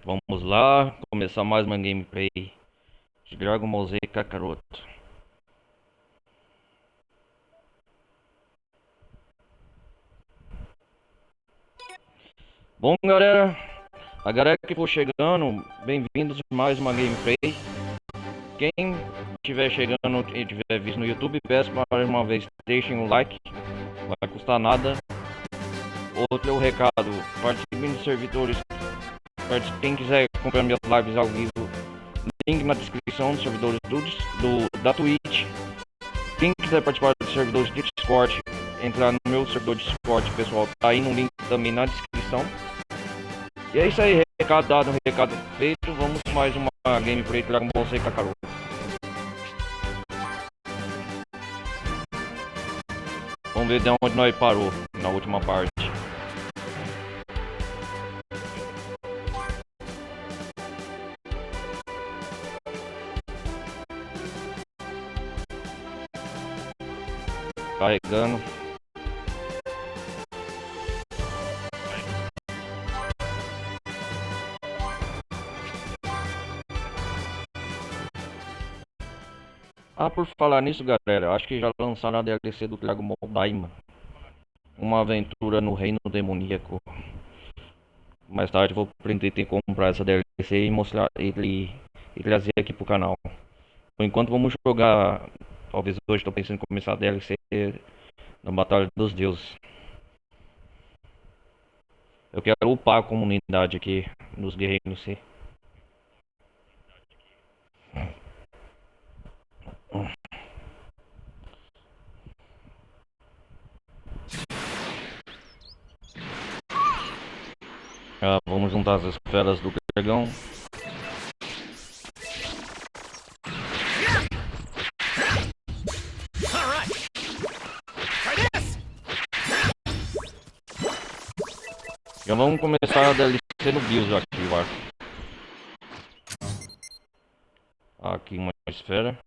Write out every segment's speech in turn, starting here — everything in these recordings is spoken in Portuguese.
Vamos lá, começar mais uma gameplay de Dragon Ball Z Kakaroto. Bom, galera, a galera que for chegando, bem-vindos a mais uma gameplay. Quem estiver chegando e tiver visto no YouTube, peço para uma vez deixem um like, não vai custar nada. Outro recado, participem dos servidores, quem quiser acompanhar minhas lives ao vivo, link na descrição dos servidores da Twitch. Quem quiser participar dos servidores de Discord, entrar no meu servidor de Discord, pessoal, tá aí no link também na descrição. E é isso aí, recado dado, recado feito. Vamos mais uma gameplay de Dragon Ball Z Kakaroto. Vamos ver de onde nós parou na última parte. Carregando. Ah, por falar nisso, galera, acho que já lançaram a DLC do Dragon Ball Daima. Uma aventura no reino demoníaco. Mais tarde vou pretender comprar essa DLC e mostrar e trazer aqui pro canal. Por enquanto vamos jogar. Talvez hoje estou pensando em começar a DLC na Batalha dos Deuses. Eu quero upar a comunidade aqui nos guerreiros C. Vamos juntar as esferas do dragão. Já vamos começar a DLC no Bills aqui, eu acho. Aqui uma esfera.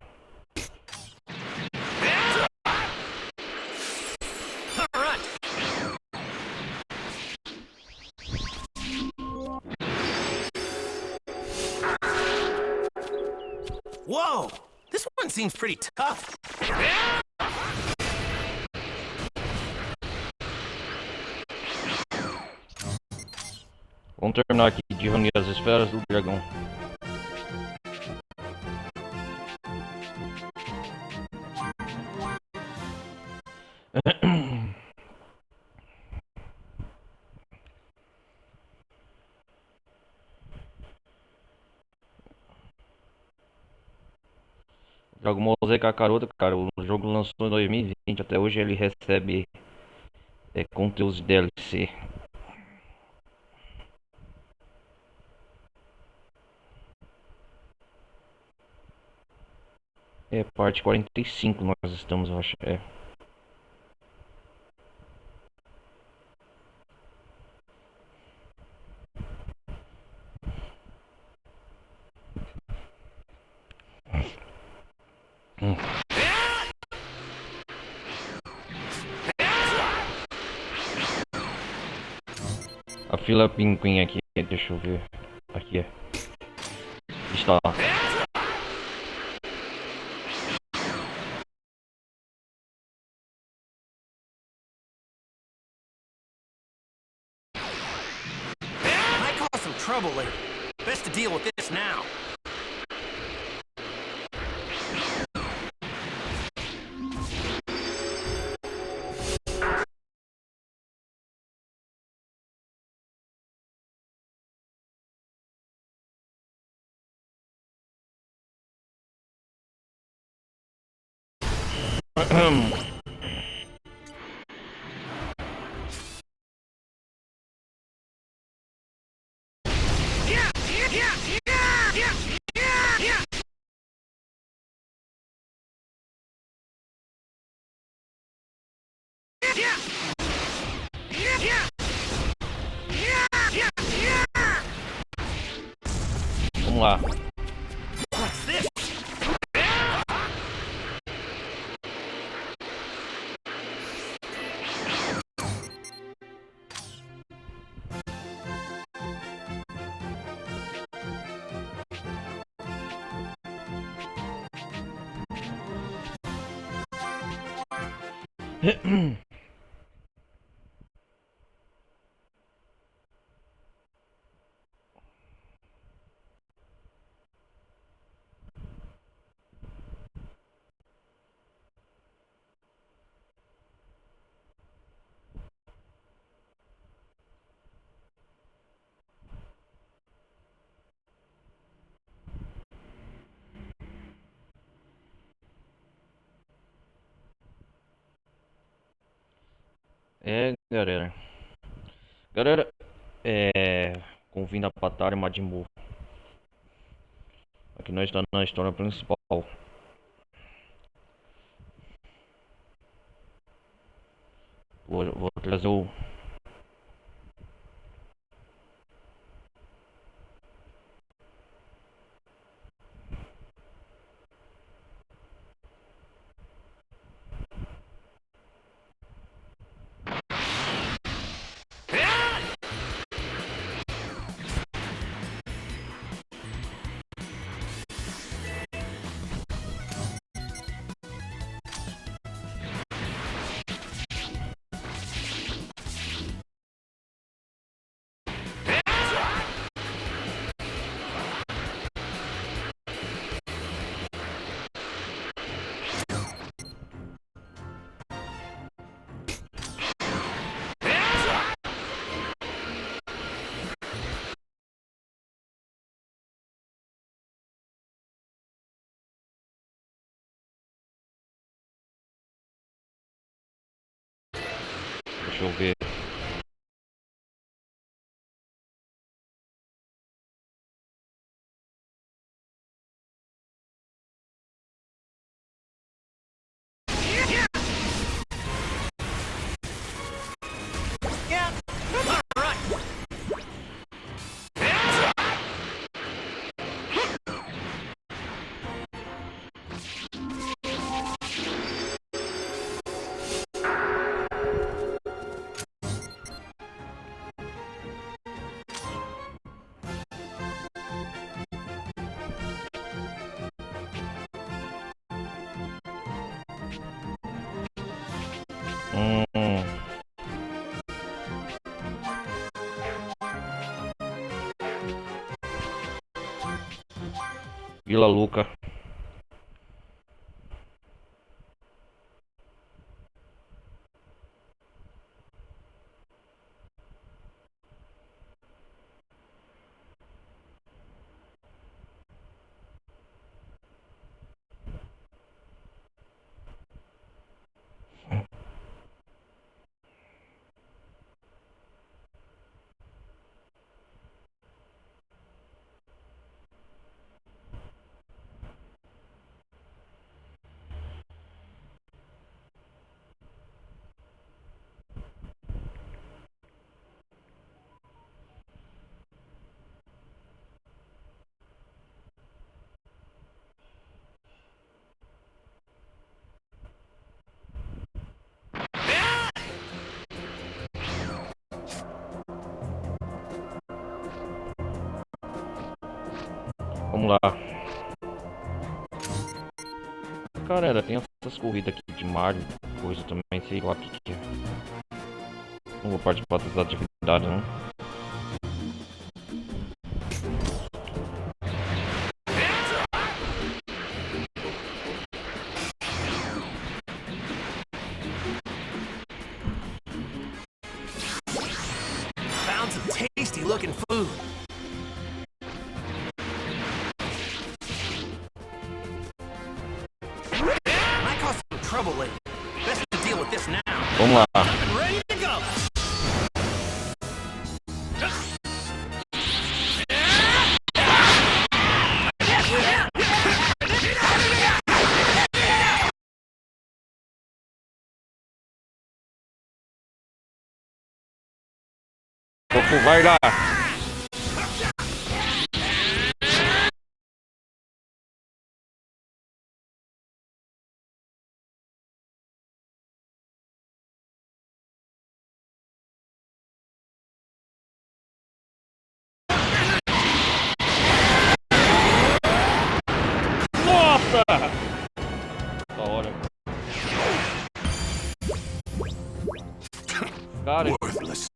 Whoa! This one seems pretty tough. Vamos terminar aqui de reunir as esferas do dragão. Dragon Ball Z Kakaroto, cara, o jogo lançou em 2020, até hoje ele recebe conteúdos de DLC. É parte 45 nós estamos, eu acho. A fila pinguim aqui, deixa eu ver. Aqui é. Está. Might cause some trouble later. Best to deal with this now. Vamos lá. What's this? É, galera. Galera, com vindo a batalha Majin Buu. Aqui nós estamos na história principal. Vou trazer o... Deixa eu ver. Yeah. All right. Hum, Vila Luca. Vamos lá. Cara, tem essas corridas aqui de Mario, coisa também, sei lá o que é. Não vou participar dessas atividades, não. Found some tasty looking food. I caused some trouble lately. Best to deal with this now. Vamos lá. Up and ready to go. Goku, vai lá. Nossa! Da hora. cara. Worthless.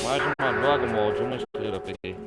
Mais uma droga, molde, uma estrela, peguei.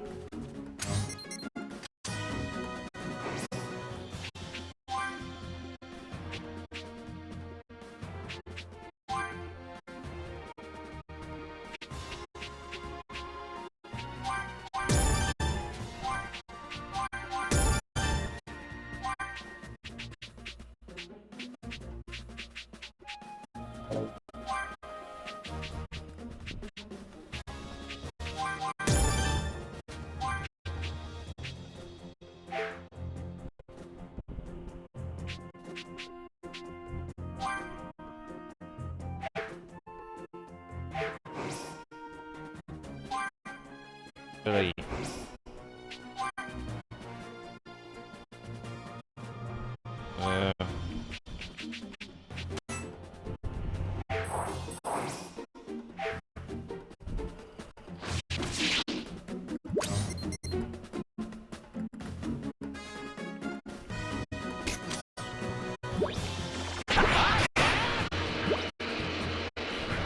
Peraí.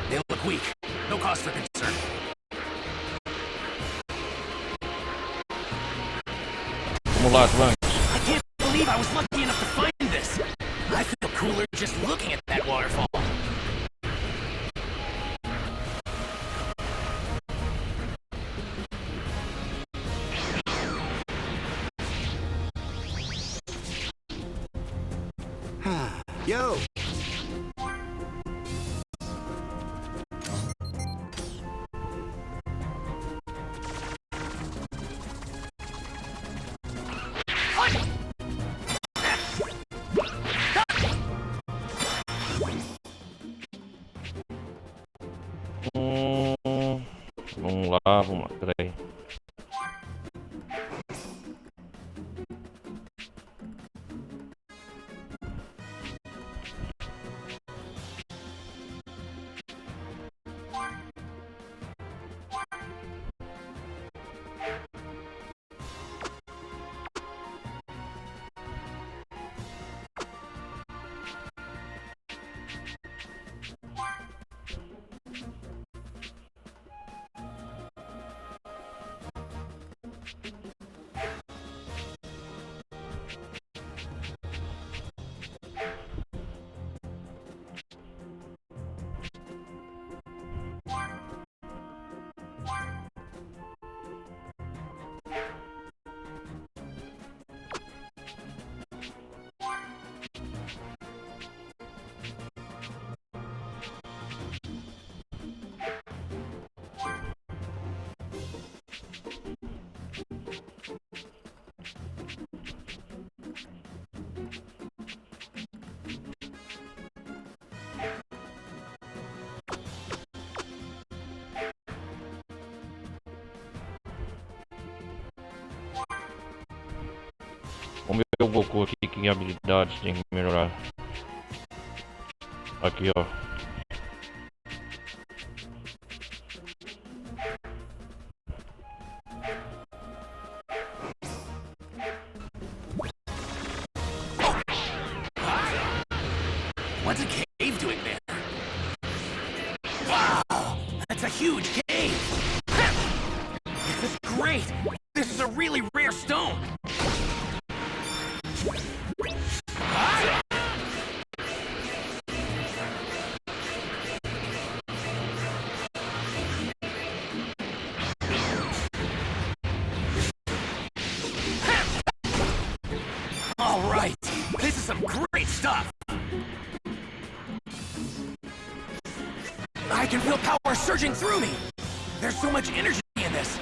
They look weak. No cause for concern. Vamos lá, Clank. I can't believe I was lucky enough to find this. I feel cooler just looking at that waterfall. Yo! Vamos lá, peraí. Vamos ver o Goku aqui, que habilidades tem que melhorar. Aqui, ó. What's a cave doing there? Wow! That's a huge cave! This is great! This is a really rare stone! All right! This is some great stuff! I can feel power surging through me! There's so much energy in this!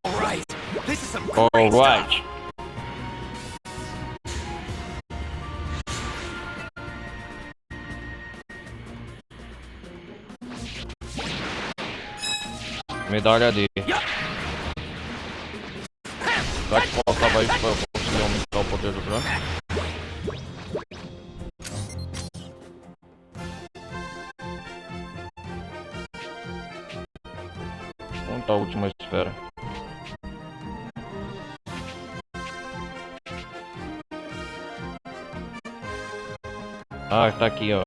Alright! This is some great stuff! Medalha D. Yup! faz para conseguir aumentar o poder do branco. Onde tá a última esfera? Ah, tá aqui, ó.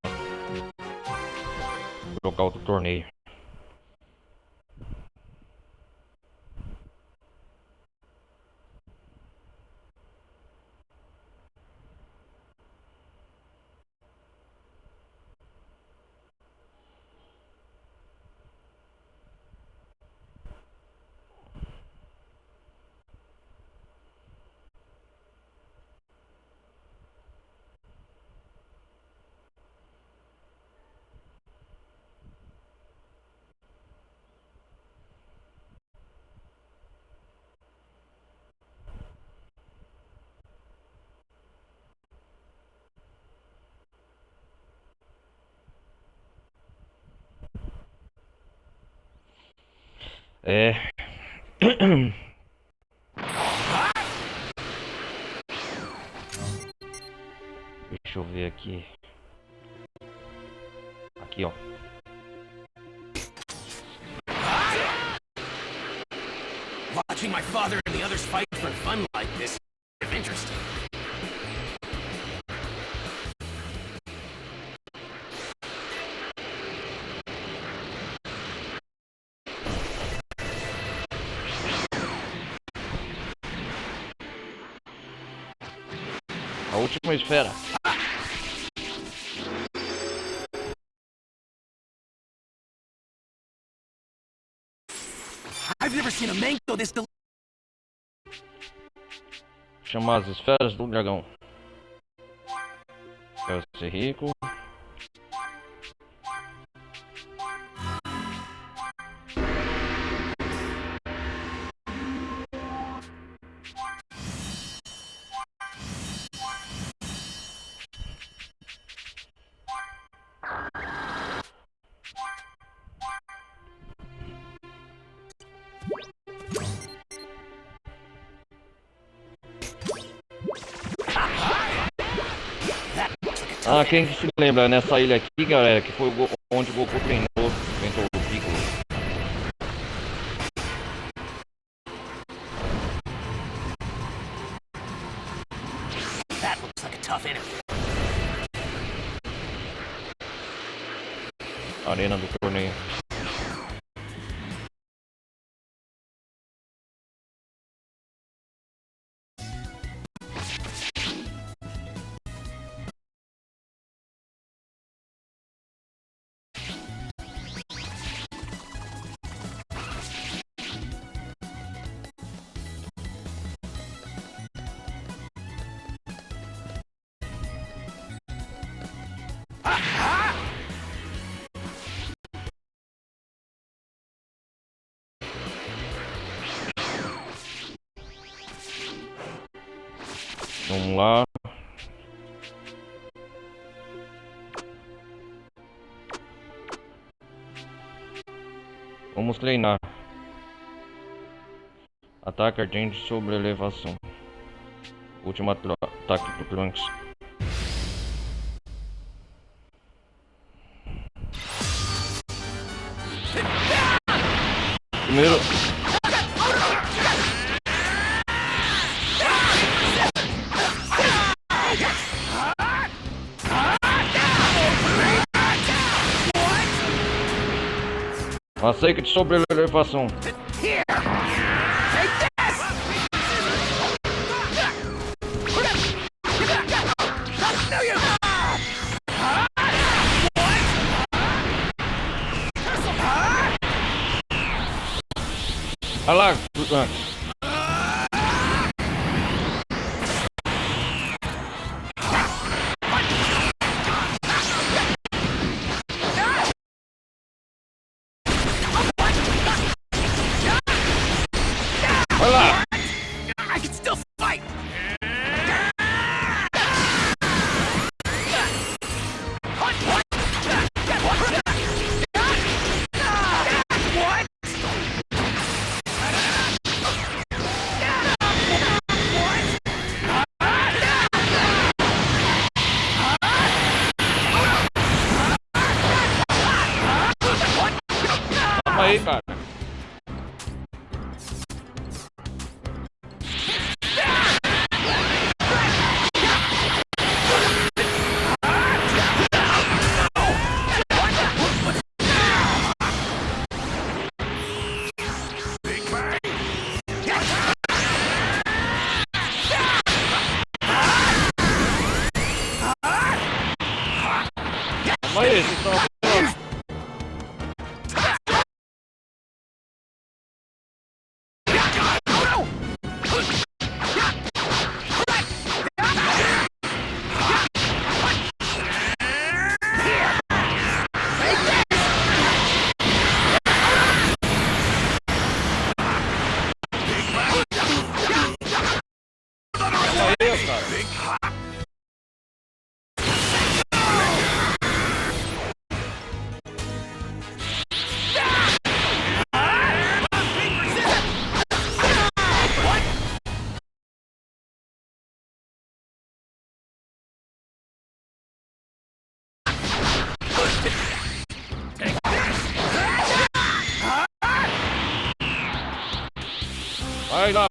O local do torneio. É. Deixa eu ver aqui. Aqui, ó. Watching my father and the others fight for fun like this is interesting. A última esfera. I've never seen a mango this delicious. Chamar as esferas do dragão. Quero ser rico. Ah, quem que se lembra nessa ilha aqui, galera, que foi onde o Goku treinou, inventou o Piccolo. That looks like a tough enemy. Arena do torneio. Vamos lá. Vamos treinar. Ataque ardente sobre elevação. Último ataque do Trunks. Primeiro. Aceite de sobre elevação. Olha lá, I can still fight. aí, cara. Calma aí, vocês estão... Vai lá.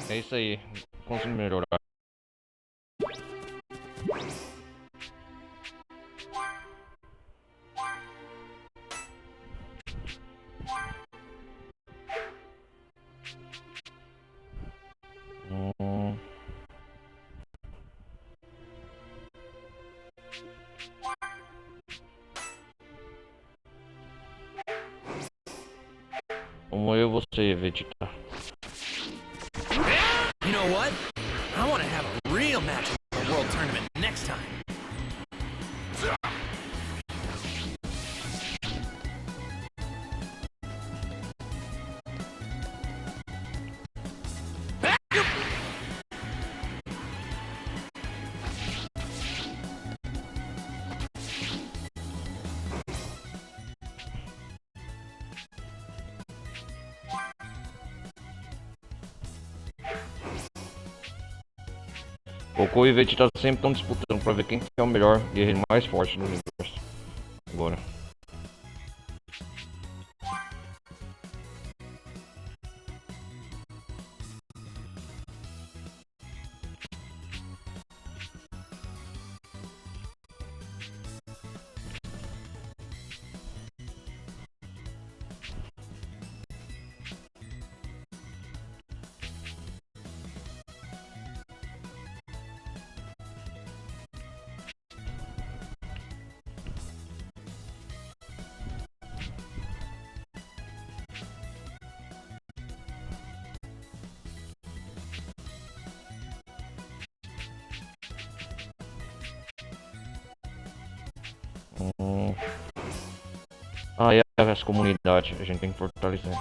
É isso aí, consigo melhorar. Como eu vou ser Vegeta. You know what? I want to have a real match in the World Tournament next time. Goku e Vegeta sempre estão disputando pra ver quem é o melhor guerreiro mais forte do universo. Agora. Ah, é as comunidades, a gente tem que fortalecer.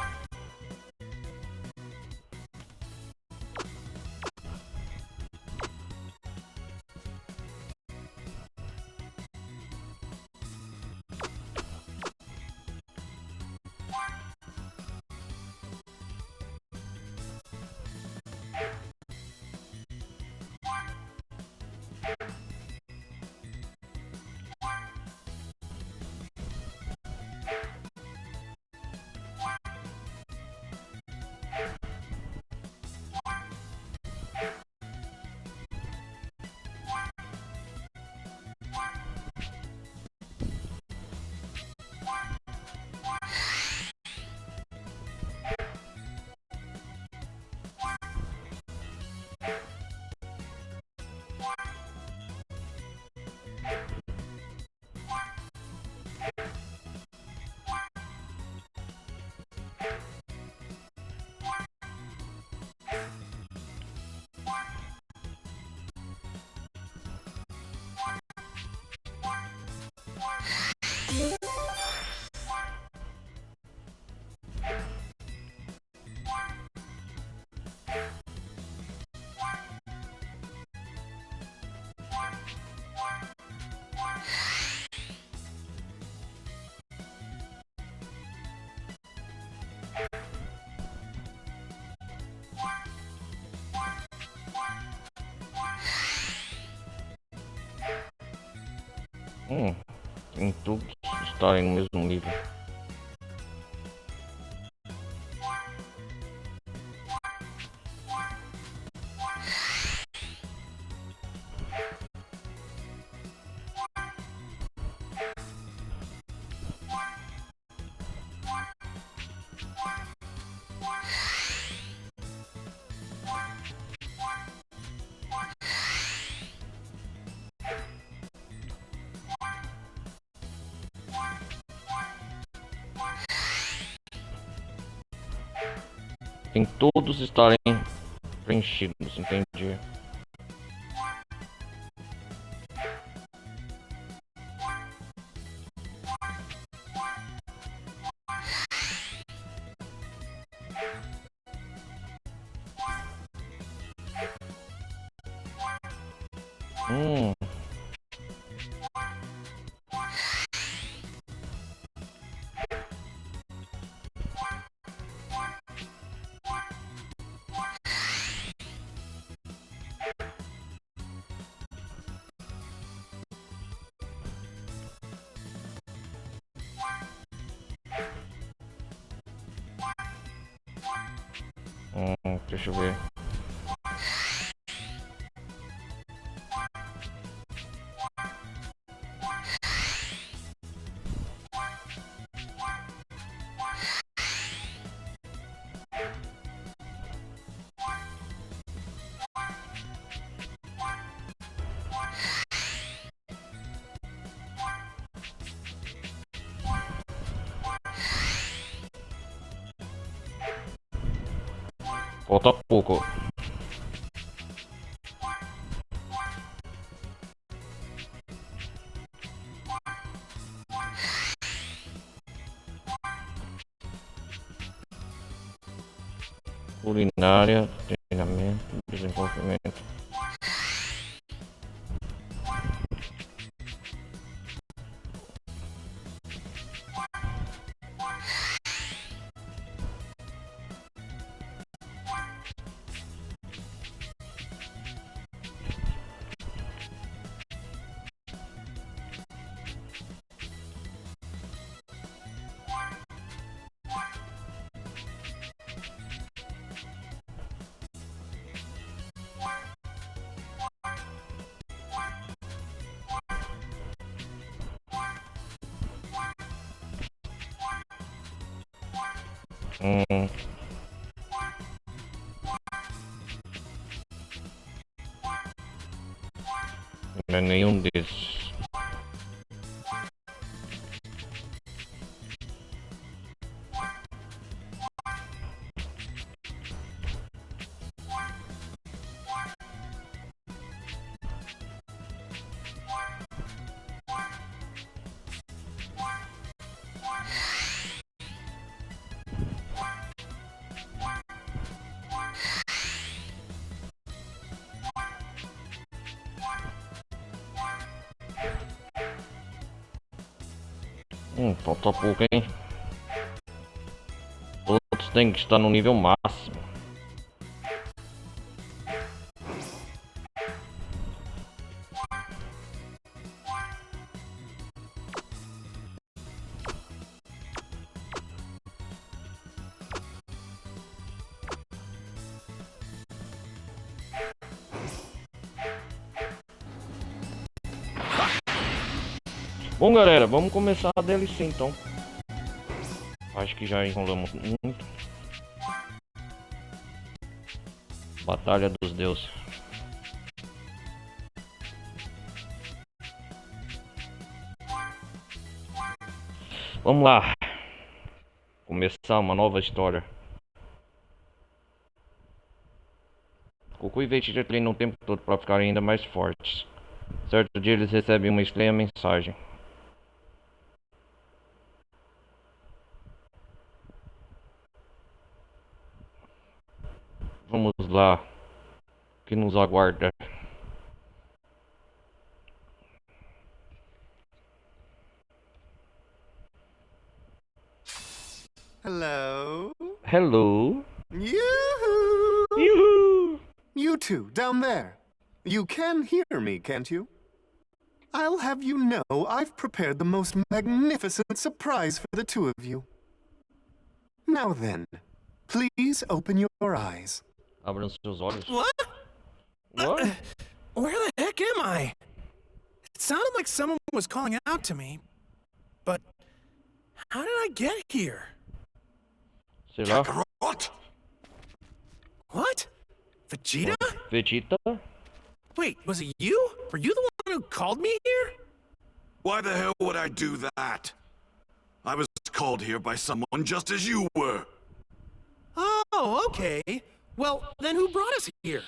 Tem todos estarem no mesmo nível. Tem todos estarem preenchidos, entendi. Hum. Deixa eu ver. Falta pouco. Culinária, treinamento, desenvolvimento. Não é nenhum desses. Falta pouco, hein? Todos têm que estar no nível máximo. Bom, galera, vamos começar a DLC então. Acho que já enrolamos muito. Batalha dos Deuses. Vamos lá. Começar uma nova história. Goku e Vegeta treinam o tempo todo para ficarem ainda mais fortes. Certo dia eles recebem uma estranha mensagem. Vamos lá. O que nos aguarda? Hello? Hello. Yoo-hoo! Yoo-hoo. You two, down there. You can hear me, can't you? I'll have you know I've prepared the most magnificent surprise for the two of you. Now then, please open your eyes. Abram seus olhos. What? What? Where the heck am I? It sounded like someone was calling out to me, but how did I get here? Sei lá. Kakaroto? What? Vegeta? Vegeta? Wait, was it you? Were you the one who called me here? Why the hell would I do that? I was called here by someone just as you were. Oh, okay. Well, then who brought us here?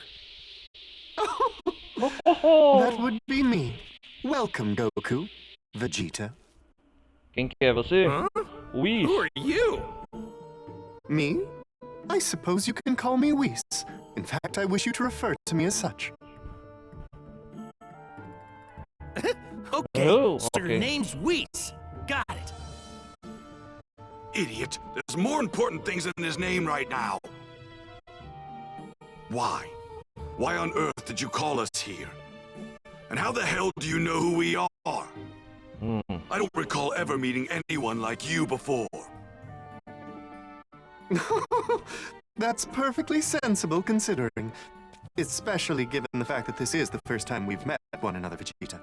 That would be me. Welcome, Goku. Vegeta. Quem que é você? Huh? Whis. Who are you? Me? I suppose you can call me Whis. In fact, I wish you to refer to me as such. Okay, Oh, so okay. your name's Whis. Got it. Idiot, there's more important things than his name right now. Why? Why on earth did you call us here? And how the hell do you know who we are? I don't recall ever meeting anyone like you before. That's perfectly sensible considering. Especially given the fact that this is the first time we've met one another, Vegeta.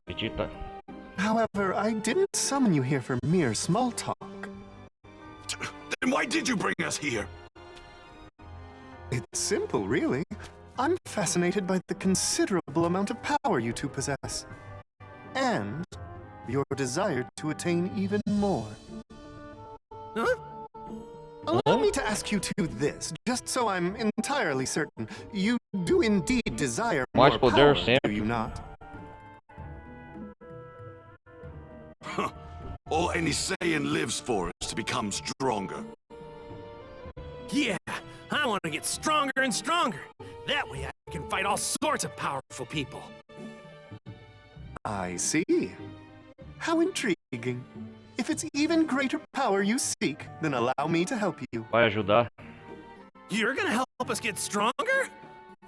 Vegeta. However, I didn't summon you here for mere small talk. Then why did you bring us here? It's simple, really. I'm fascinated by the considerable amount of power you two possess. And your desire to attain even more. Huh? Allow me to ask you two this, just so I'm entirely certain. You do indeed desire more Mais poder power, sempre. do you not? All any Saiyan lives for is to become stronger. Yeah, I want to get stronger and stronger. That way I can fight all sorts of powerful people. I see. How intriguing. If it's even greater power you seek, then allow me to help you. Vai ajudar? You're gonna help us get stronger?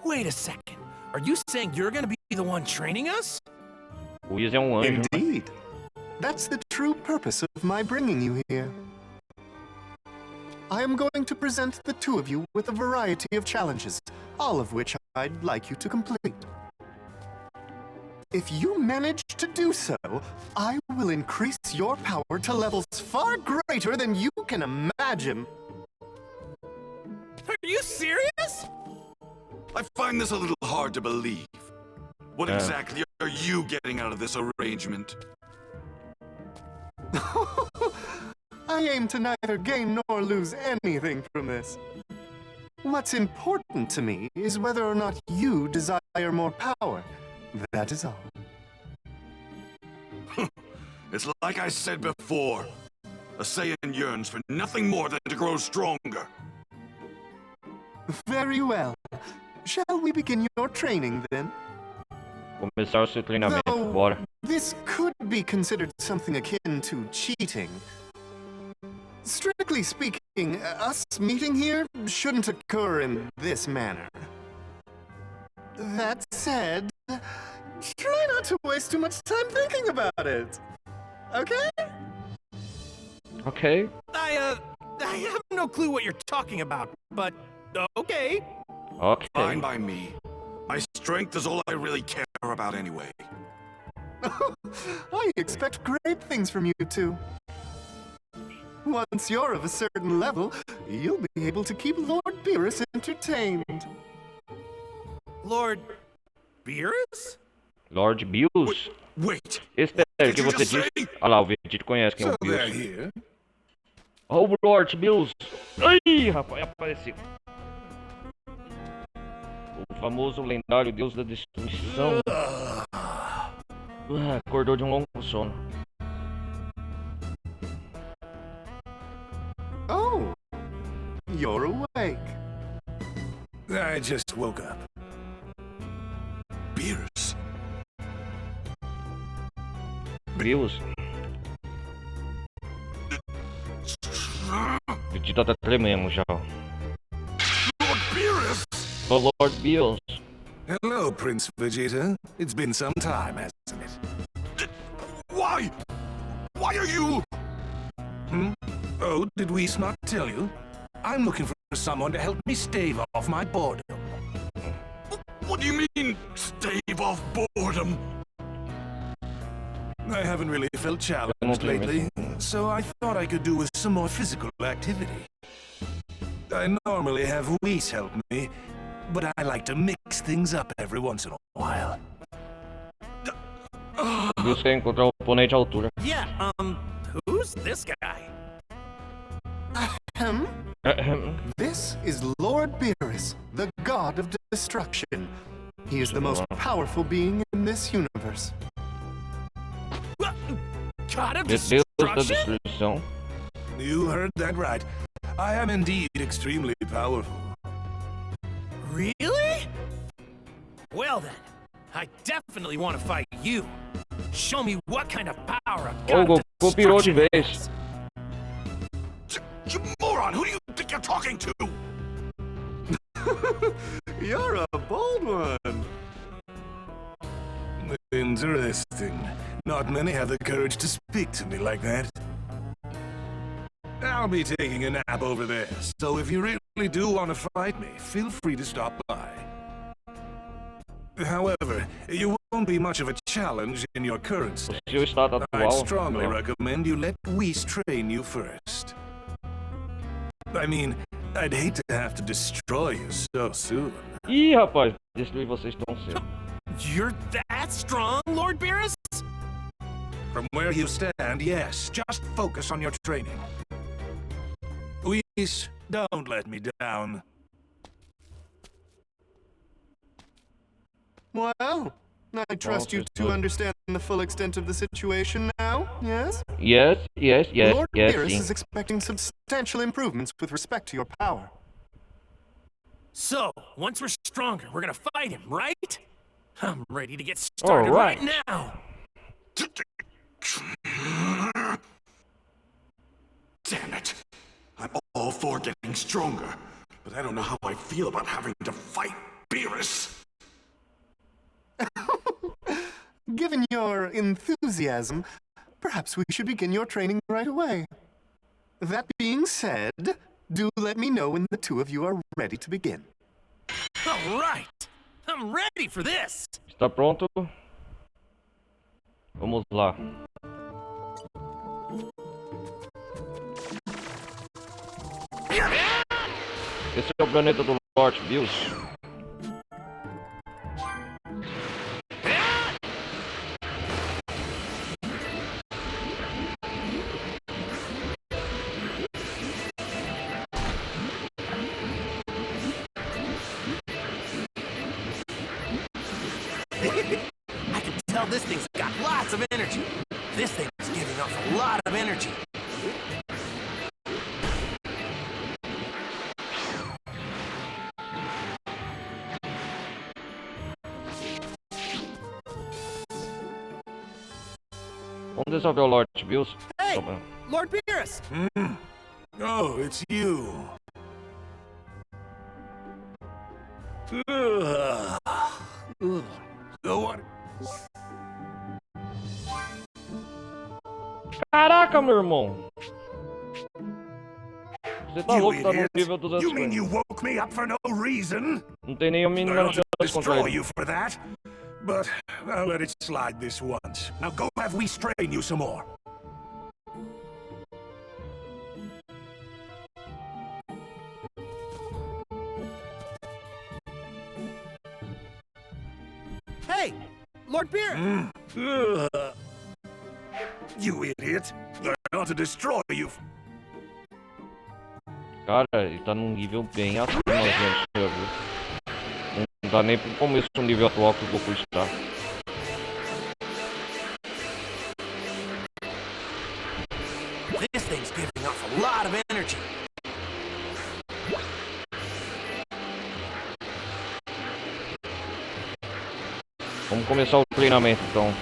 Wait a second. Are you saying you're gonna be the one training us? O Whis é um anjo. Indeed. That's the true purpose of my bringing you here. I am going to present the two of you with a variety of challenges, all of which I'd like you to complete. If you manage to do so, I will increase your power to levels far greater than you can imagine. Are you serious? I find this a little hard to believe. What Yeah. exactly are you getting out of this arrangement? I aim to neither gain nor lose anything from this. What's important to me is whether or not you desire more power. That is all. It's like I said before. A Saiyan yearns for nothing more than to grow stronger. Very well. Shall we begin your training then? Começar o seu treinamento. Though Bora. this could be considered something akin to cheating. Strictly speaking, us meeting here shouldn't occur in this manner. That said, try not to waste too much time thinking about it. Okay? Ok. I have no clue what you're talking about, but okay. Ok. Fine by me. My strength is all I really care about anyway. I expect great things from you two. Once you're of a certain level, you'll be able to keep Lord Beerus entertained. Lord Beerus? Lord Bills. Wait, Esse é o que Did you você just disse. say? Olha lá, o Vegeta conhece quem é o they're Bills. here. Oh, o Lord Bills. Ai, rapaz, apareceu. O famoso lendário Deus da Destruição. Acordou de um longo sono. Oh, you're awake. I just woke up. Beers. Bills. Vegeta tá tremendo já. Lord Beerus! O Lord Bills. Hello, Prince Vegeta. It's been some time, hasn't it? Why? Why are you... Oh, did Whis not tell you? I'm looking for someone to help me stave off my boredom. What do you mean, stave off boredom? I haven't really felt challenged lately, so I thought I could do with some more physical activity. I normally have Whis help me, but I like to mix things up every once in a while. Bills quer encontrar o oponente à altura. Yeah, who's this guy? This is Lord Beerus, the god of destruction. He is the most powerful being in this universe. God of Deus da Destruction? Destruição. You heard that right. I am indeed extremely powerful. Really? Well then, I definitely want to fight you. Show me what kind of power a god of Goku pirou de destruction vez. has. You moron! Who do you think you're talking to? You're a bold one. Interesting. Not many have the courage to speak to me like that. I'll be taking a nap over there, so if you really do want to fight me, feel free to stop by. However, you won't be much of a challenge in your current state. Seu estado I'd atual. strongly recommend you let Whis train you first. I mean, I'd hate to have to destroy you so soon. Ih, rapaz, destruir vocês tão cedo. You're that strong, Lord Beerus? From where you stand, yes, just focus on your training. Whis, don't let me down. Well, I trust you to understand the full extent of the situation now, yes? Yes, Lord yes, Beerus sim. is expecting substantial improvements with respect to your power. So, once we're stronger, we're gonna fight him, right? I'm ready to get started Alright. right now. Damn it! I'm all for getting stronger, but I don't know how I feel about having to fight Beerus. Given your enthusiasm, perhaps we should begin your training right away. That being said, do let me know when the two of you are ready to begin. All right, I'm ready for this. Está pronto? Vamos lá. Esse é o planeta do Lord Bills. I can tell this thing's got lots of energy. This thing's giving off a lot of energy. Vamos desafiar o Lord Bills. Hey, Toma. Lord Beerus! Oh, it's you. So what? Caraca, meu irmão! Você tá You louco, tá no idiot. nível You mean 250. you woke me up for no reason? Não tem nem a I mínima ought to chance contra destroy ele. you for that, but I'll let it slide this once. Now go have Whis train you some more. Hey, Lord Beerus! You idiot. I ought to destroy you. Cara, ele tá num nível bem acima, gente. Já viu? Não dá nem pro começo do nível atual que o Goku está. This thing's giving off a lot of energy. Vamos começar o treinamento então.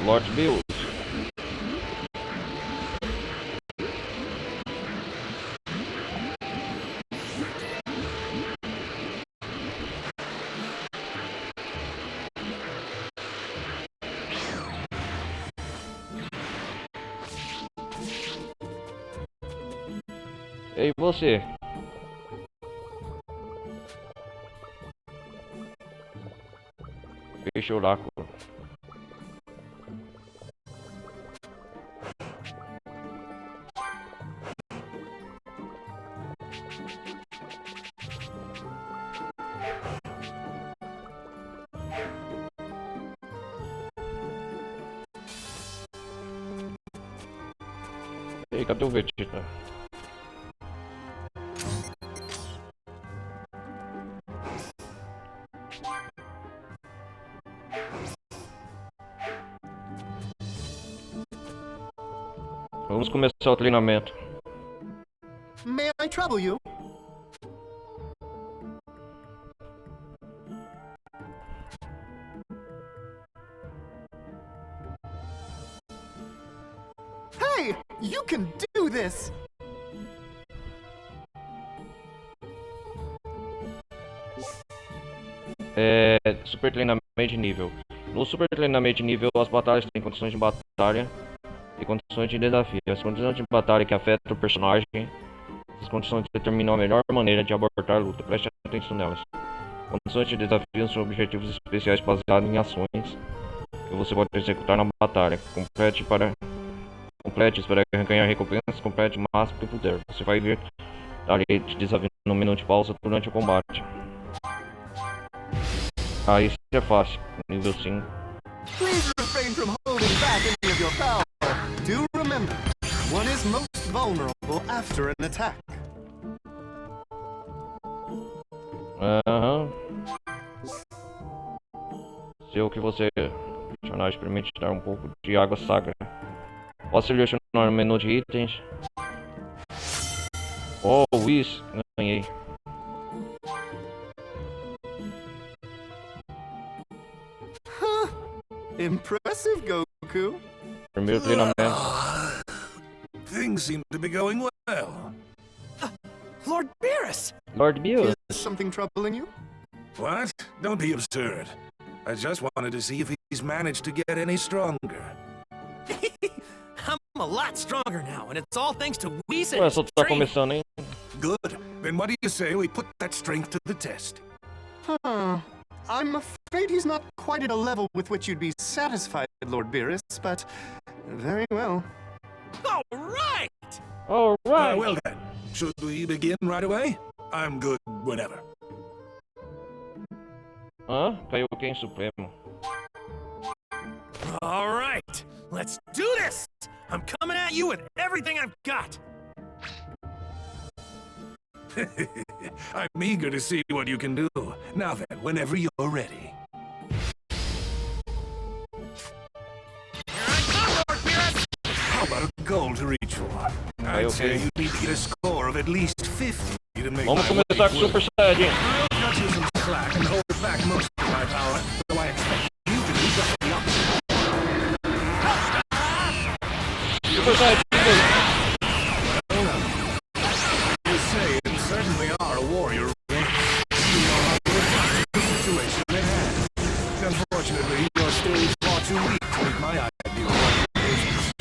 Lord Bills. Ei, você? Peixe oráculo. Ei, cadê o Vegeta? Vamos começar o treinamento. May I trouble you? Hey, you can do this! Super treinamento de nível. No super treinamento de nível, as batalhas têm condições de batalha e condições de desafio. As condições de batalha que afetam o personagem, as condições determinam a melhor maneira de abordar a luta. Preste atenção nelas. Condições de desafio são objetivos especiais baseados em ações que você pode executar na batalha. Complete para ganhar recompensas, complete o máximo que puder. Você vai ver a área de desafio no menu de pausa durante o combate. Ah, isso é fácil. Nível 5. Please refrain from holding back any of your power. Do remember, one is most vulnerable after an attack. Aham. Se o que você personagem permite dar um pouco de água sagra. Posso selecionar o menu de itens. Oh, Whis, ganhei. Impressive, Goku. Primeiro treinamento. Things seem to be going well. Lord Beerus! Lord Bills. Is something troubling you? What? Don't be absurd. I just wanted to see if he's managed to get any stronger. I'm a lot stronger now, and it's all thanks to Whis and Ué, his só tá training. começando, hein? Good. Then what do you say we put that strength to the test? I'm afraid he's not quite at a level with which you'd be satisfied, Lord Beerus, but very well. All right! Alright. Well then, should we begin right away? I'm good whenever. Hã? Caiu quem Supremo? All right, let's do this! I'm coming at you with everything I've got! I'm eager to see what you can do. Now then, whenever you're ready. Here I come, Lord Beerus! How about a goal to reach for? I'd say you need to get a score of at least 50 to make Vamos my começar weight com worth. Super Saiyajin. I'll cut you some slack and hold back most of my power, so I expect you to do just the opposite. Super Saiyajin. You say you certainly are a warrior. You know how to attack the situation at hand. Unfortunately, you're still far too weak to meet my ideal qualifications.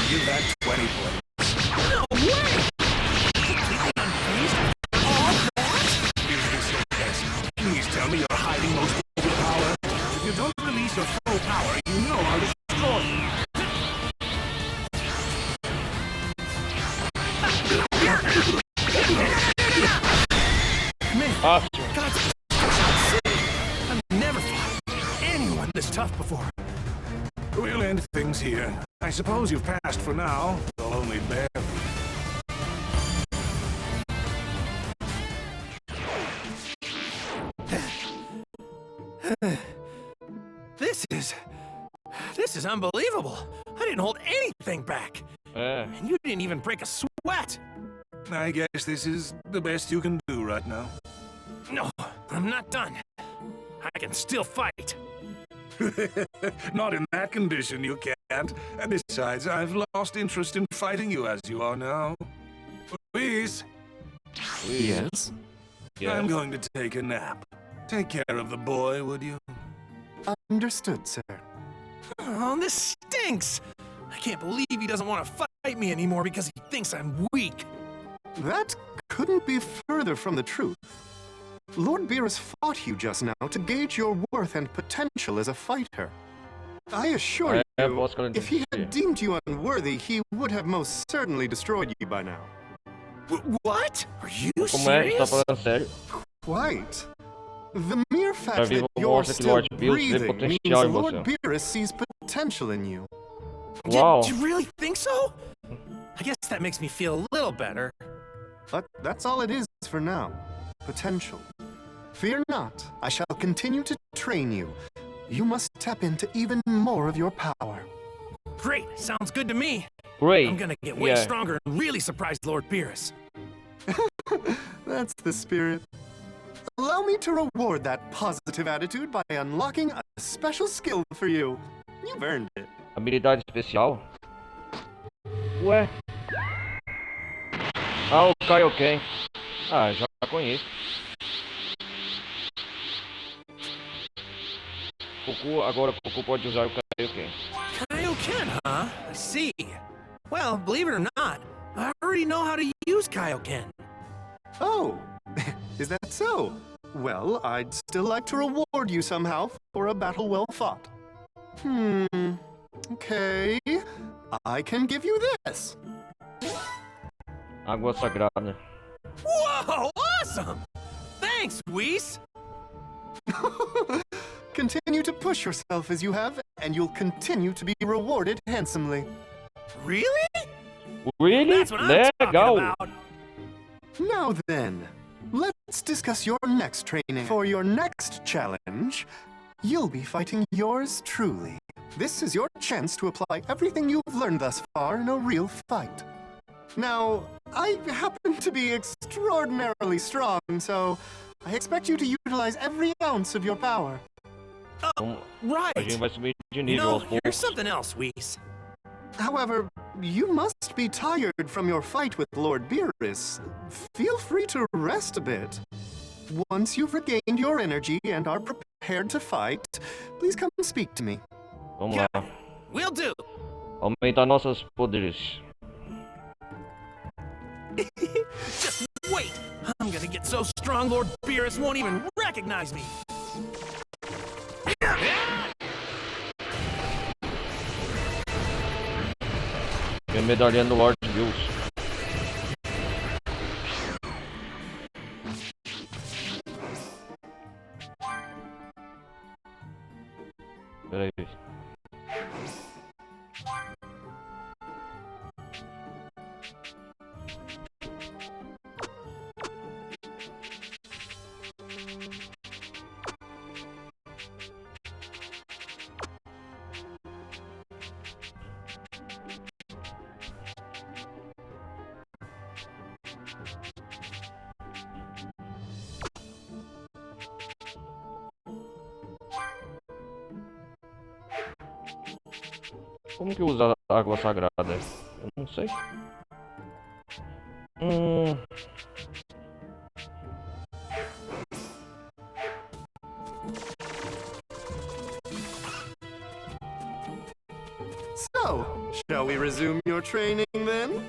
Give that 20 points. No way! Completely unfazed? All that? Is this your test? Please tell me you're hiding most of your power. If you don't release your full power, you know I'll destroy you. Ah, God's I've never fought anyone this tough before. We'll end things here. I suppose you've passed for now, though only barely. This is unbelievable. I didn't hold anything back. And you didn't even break a sweat. I guess this is the best you can do right now. No, I'm not done. I can still fight. Not in that condition, you can't. And besides, I've lost interest in fighting you as you are now. Please, Yes? I'm going to take a nap. Take care of the boy, would you? Understood, sir. Oh, this stinks. I can't believe he doesn't want to fight me anymore because he thinks I'm weak. That couldn't be further from the truth. Lord Beerus you just now to gauge your worth and potential as a fighter. I assure you, if he had deemed you unworthy, he would have most certainly destroyed you by now. What? Are you Como é? Tá serious? falando sério? Quite. The mere fact vivo that you're mostra que still Lord Bills vê breathing means potencial em Lord você. Beerus sees potential in you. Wow. Do you really think so? I guess that makes me feel a little better. But that's all it is for now. Potential. Fear not, I shall continue to train you. You must tap into even more of your power. Great, sounds good to me. Great. I'm gonna get way stronger and really surprise Lord Beerus. That's the spirit. Allow me to reward that positive attitude by unlocking a special skill for you. You've earned it. Habilidade especial? Ué? Ah, o Kaioken. Ah, já conheço. Goku, agora Goku pode usar o Kaioken. Kaioken, huh? I see. Well, believe it or not, I already know how to use Kaioken. Oh, is that so? Well, I'd still like to reward you somehow for a battle well fought. Okay. I can give you this. Água sagrada. Whoa, awesome! Thanks, Whis. Continue to push yourself as you have, and you'll continue to be rewarded handsomely. Really? Really? That's what I'm talking Legal. about. Now then, let's discuss your next training. For your next challenge, you'll be fighting yours truly. This is your chance to apply everything you've learned thus far in a real fight. Now, I happen to be extraordinarily strong, so I expect you to utilize every ounce of your power. Right. A gente vai subir de You nível know, aos here's poucos. something else, Whis. However, you must be tired from your fight with Lord Beerus. Feel free to rest a bit. Once you've regained your energy and are prepared to fight, please come and speak to me. Vamos lá. Will do. Aumentar nossos poderes. Just wait. I'm gonna get so strong Lord Beerus won't even recognize me. Minha medalhinha do Lord Bills. Pera aí. Como que usa a água sagrada? Eu não sei. So, shall we resume your training then?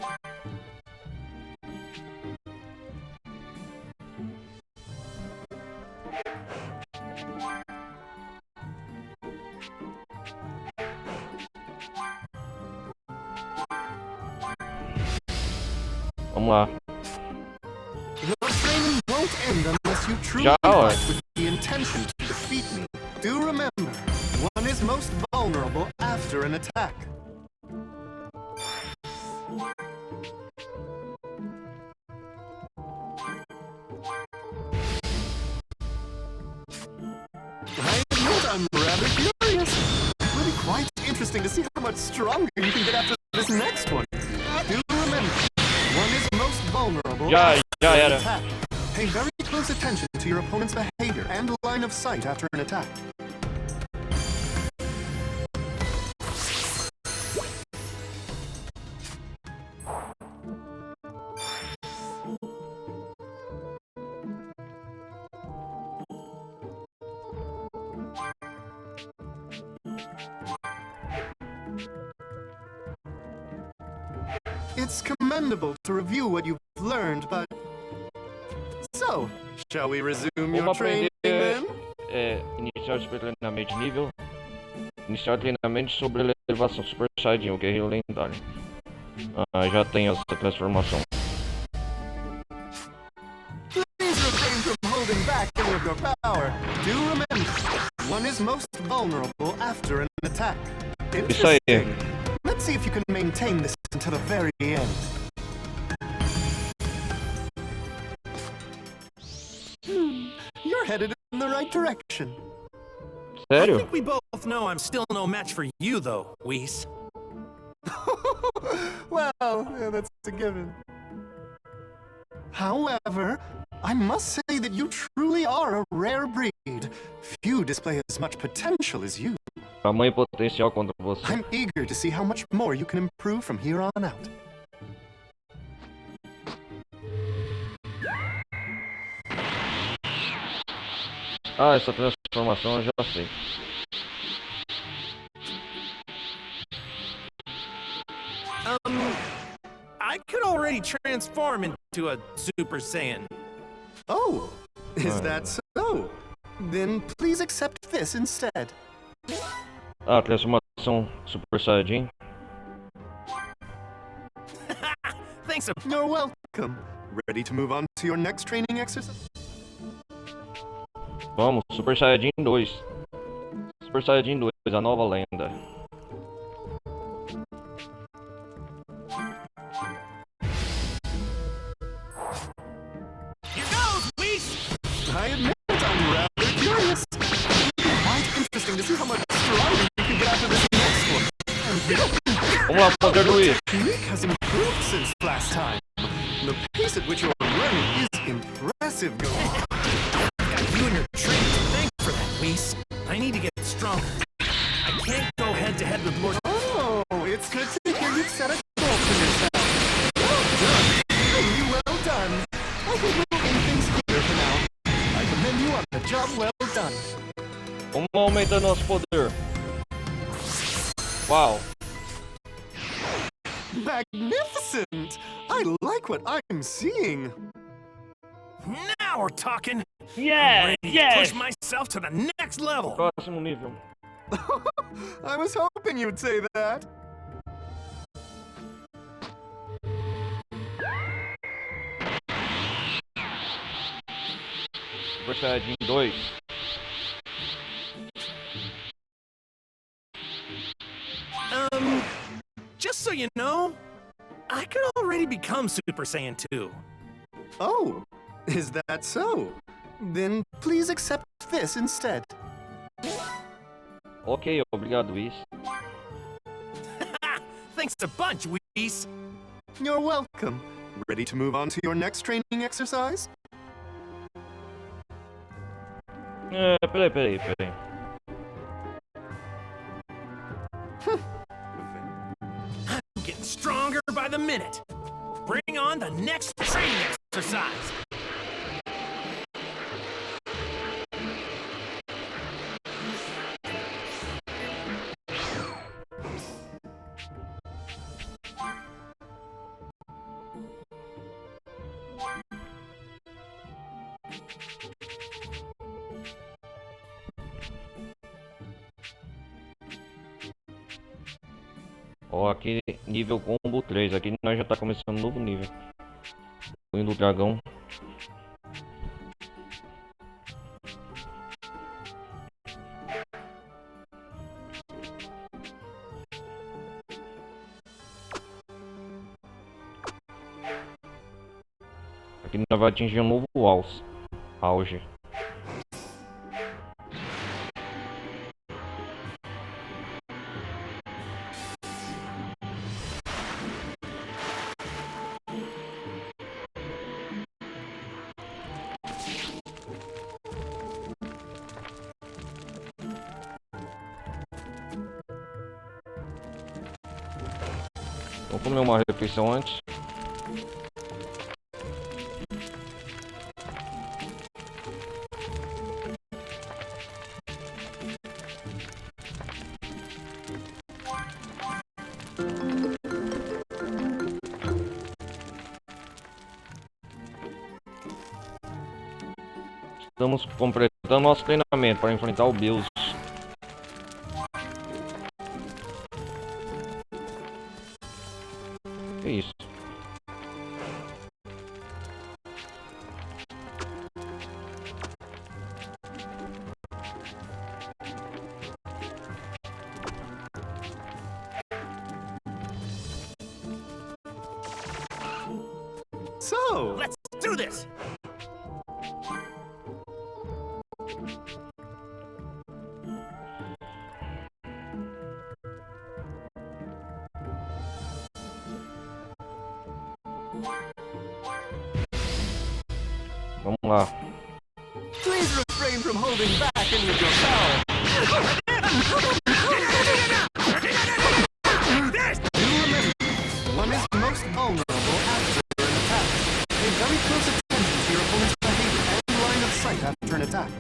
Vamos lá. Your training won't end unless you truly Já, ó. fight with the intention to defeat me. Do remember, one is most vulnerable after an attack. I admit I'm rather curious. It will be quite interesting to see how much stronger you can get after this next one. Do remember, one is most vulnerable Já after an era. attack. Pay very close attention to your opponent's behavior and line of sight after an attack. It's commendable to review what you've learned, but... So, shall we resume your Vamos training aprender then? iniciar o super treinamento de nível. Iniciar treinamento sobre a elevação Super Saiyajin, o guerreiro lendário. Já tem essa transformação. Please refrain from holding back any of your power. Do remember, one is most vulnerable after an attack. Isso aí. Let's see if you can maintain this until the very end. You're headed in the right direction. I Sério? think we both know I'm still no match for you, though, Whis. Well, yeah, that's a given. However, I must say that you truly are a rare breed. Few display as much potential as you. Tamanho potencial contra você. I'm eager to see how much more you can improve from here on out. Essa transformação eu já sei. I could already transform into a Super Saiyan. Oh, is that so? Then please accept this instead. Transformação Super Saiyajin. Thanks a... You're welcome. Ready to move on to your next training exercise? Vamos, Super Saiyajin 2. Super Saiyajin 2, a nova lenda. Here goes, Whis! I admit I'm rather curious. Quite interesting to see how much stronger you can get after this next one. Vamos lá, poder do Whis. Technique has improved since last time. The pace at which you're running is impressive. Got you and your training to thank for that, Whis. I need to get stronger. I can't go head-to-head with Lord... Oh, it's good to hear you've set a goal for yourself. Well done. Really well done. I think we'll end things here for now. I commend you on the job well done. Vamos aumentar nosso poder. Uau. Magnificent! I like what I'm seeing. Now we're talking! Yeah, Ready to push myself to the next level! Próximo nível. I was hoping you'd say that. Super Saiyajin 2. Just so you know, I could already become Super Saiyan 2. Oh, is that so? Then please accept this instead. Ok, obrigado, Whis. Thanks a bunch, Whis. You're welcome. Ready to move on to your next training exercise? Peraí. I'm getting stronger by the minute. Bring on the next training exercise. Ó, aqui nível combo 3. Aqui nós já tá começando um novo nível. Punho do dragão. Aqui nós vai atingir um novo auge. Vou comer uma refeição antes. Estamos completando nosso treinamento para enfrentar o Bills. Que isso? So, Let's do this! Vamos lá. please refrain from holding back any of your power. Do remember, one is most vulnerable after an attack. Pay very close attention to your opponent's behavior and line of sight after an attack.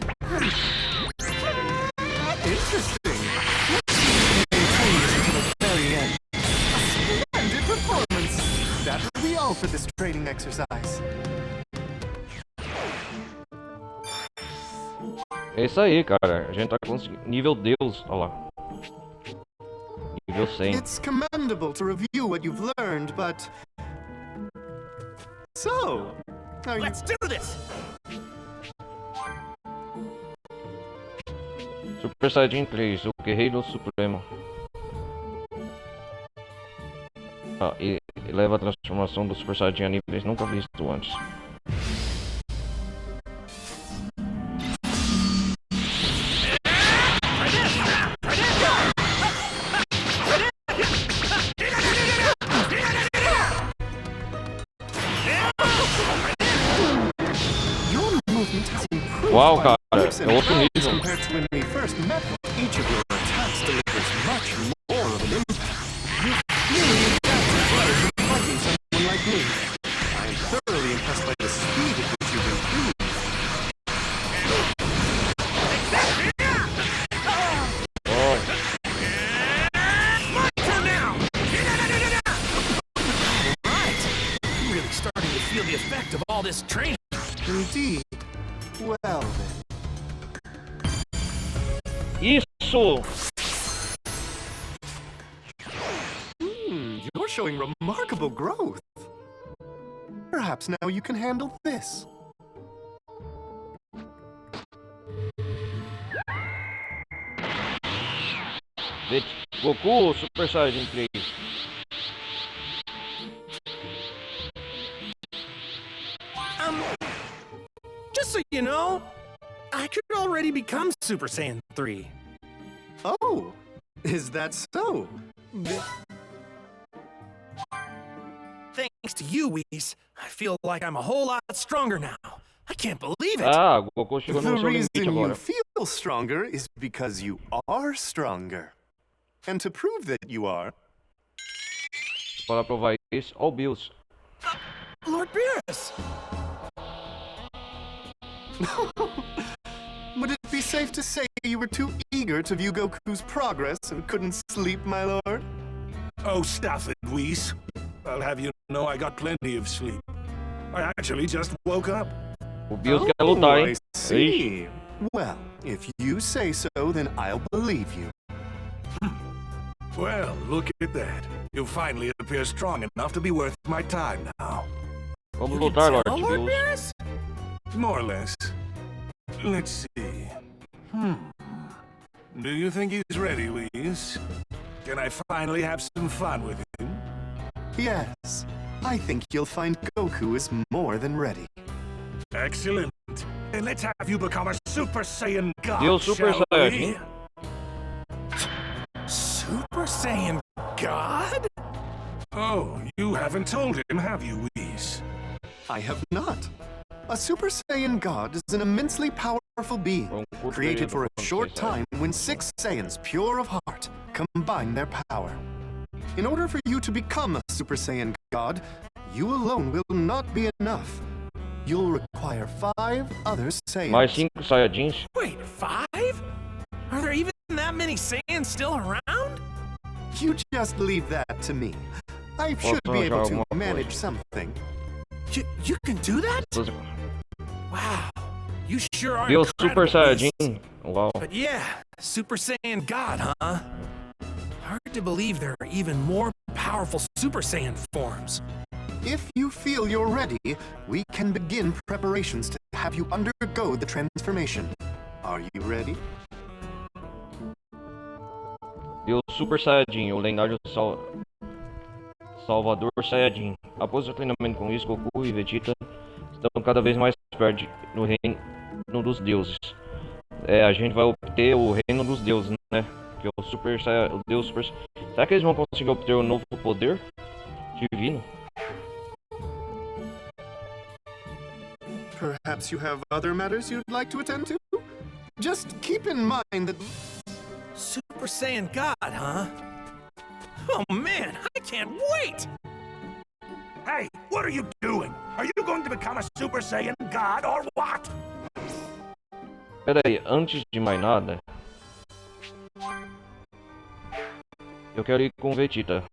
Interesting. Maintain this until the very end. A splendid performance. That will be all for this training exercise. É isso aí, cara. A gente tá conseguindo. Nível Deus, olha lá. Nível 100. It's commendable to review what you've learned, but... So, are you... Let's do this! Super Saiyajin 3, o Guerreiro Supremo. Ah, e leva a transformação do Super Saiyajin a níveis nunca vistos antes. Uau, cara, é outro nível. Compared to when we first met, each of your attacks delivers much more of an impact. You really adapted better than fighting someone like me. I am thoroughly impressed by the speed at which you've improved. Right! I'm really starting to feel the effect of all this training. Indeed. Well then. Isso! You're showing remarkable growth. Perhaps now you can handle this. Goku, Super Saiyajin 3. Just so you know, I could already become Super Saiyan 3. Oh, is that so? Thanks to you, Whis, I feel like I'm a whole lot stronger now. I can't believe it. Ah, Goku chegou The no seu reason limite you agora. feel stronger is because you are stronger. And to prove that you are, Para provar isso, ó o Bills. Lord Beerus! would it be safe to say you were too eager to view Goku's progress and couldn't sleep, my lord? Oh, stuff it, Whis. I'll have you know I got plenty of sleep. I actually just woke up. O Bills quer lutar, hein? I see. Well, if you say so, then I'll believe you. Well, look at that. You finally appear strong enough to be worth my time now. Vamos lutar, Lord Tell Lord Bills. Beerus? More or less. Let's see. Do you think he's ready, Whis? Can I finally have some fun with him? Yes, I think you'll find Goku is more than ready. Excellent. Then let's have you become a Super Saiyan God, Deus Super shall we? Saiyajin. Super Saiyan God? Oh, you haven't told him, have you, Whis? I have not. A Super Saiyan God is an immensely powerful being, created for a short time when 6 Saiyans pure of heart combine their power. In order for you to become a Super Saiyan God, you alone will not be enough. You'll require 5 other Saiyans. Mais 5 Saiyajins. Wait, 5? Are there even that many Saiyans still around? You just leave that to me. I should be able to manage something. You can do that? Wow. You sure are Deus Super incredible, Whis. Saiyajin. Uau. But yeah, Super Saiyan God, huh? Hard to believe there are even more powerful Super Saiyan forms. If you feel you're ready, we can begin preparations to have you undergo the transformation. Are you ready? Deus Super Saiyajin, o lendário Salvador Saiyajin. Após o treinamento com Whis, Goku e Vegeta estão cada vez mais perto no reino dos deuses. A gente vai obter o reino dos deuses, né? Que é o Deus Super. Será que eles vão conseguir obter o novo poder divino? Perhaps you have other matters you'd like to attend to? Just keep in mind that... Super Saiyan God, huh? Oh man, I can't wait! Hey, what are you doing? Are you going to become a Super Saiyan God or what? Pera aí, antes de mais nada, eu quero ir com o Vegeta.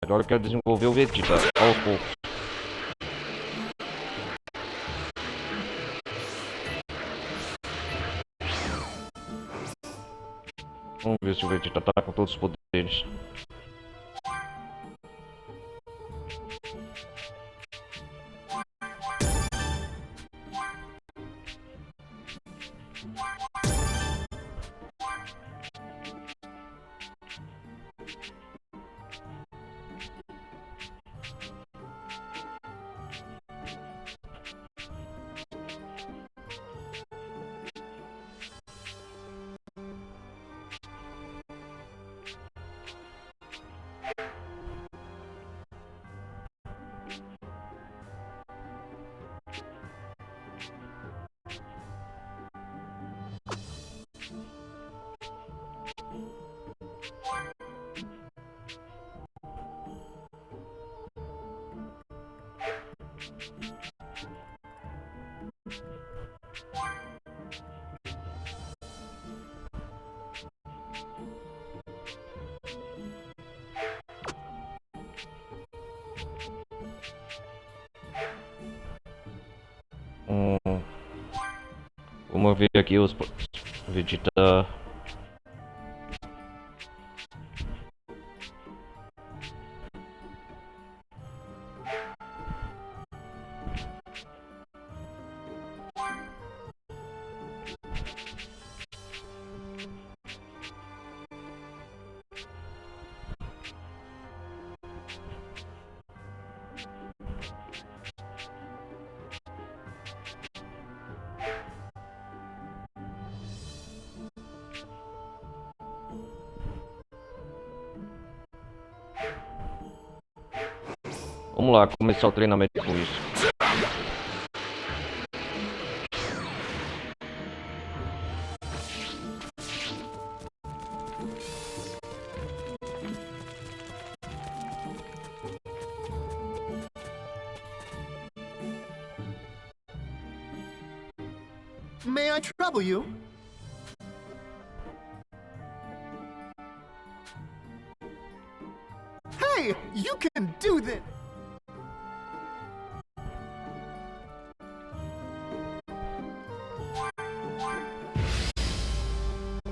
Agora eu quero desenvolver o Vegeta aos poucos. Vamos ver se o Vegeta tá com todos os poderes. Vamos ver aqui os Vegeta. Vamos lá, começar o treinamento com isso. May I trouble you? Hey, you can do this!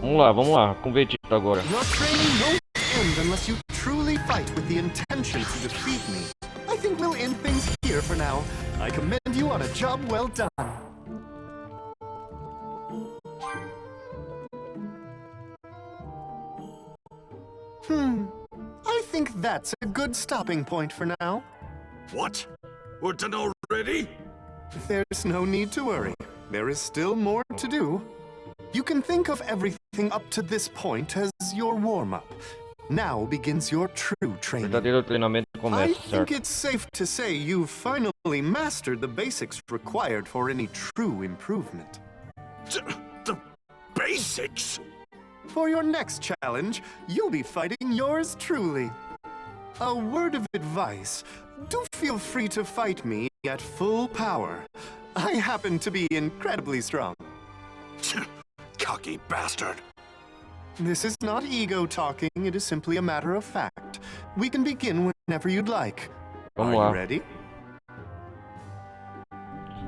Vamos lá, com o Vegeta agora. Your training won't end unless you truly fight with the intention to defeat me. I think we'll end things here for now. I commend you on a job well done. I think that's a good stopping point for now. What? We're done already? There's no need to worry. There is still more to do. You can think of everything up to this point as your warm-up. Now begins your true training. Verdadeiro treinamento I começa, think certo? it's safe to say you've finally mastered the basics required for any true improvement. The basics? For your next challenge, you'll be fighting yours truly. A word of advice, do feel free to fight me at full power. I happen to be incredibly strong. Cocky bastard. This is not ego talking, it is simply a matter of fact. We can begin whenever you'd like. Are Vamos you lá. ready?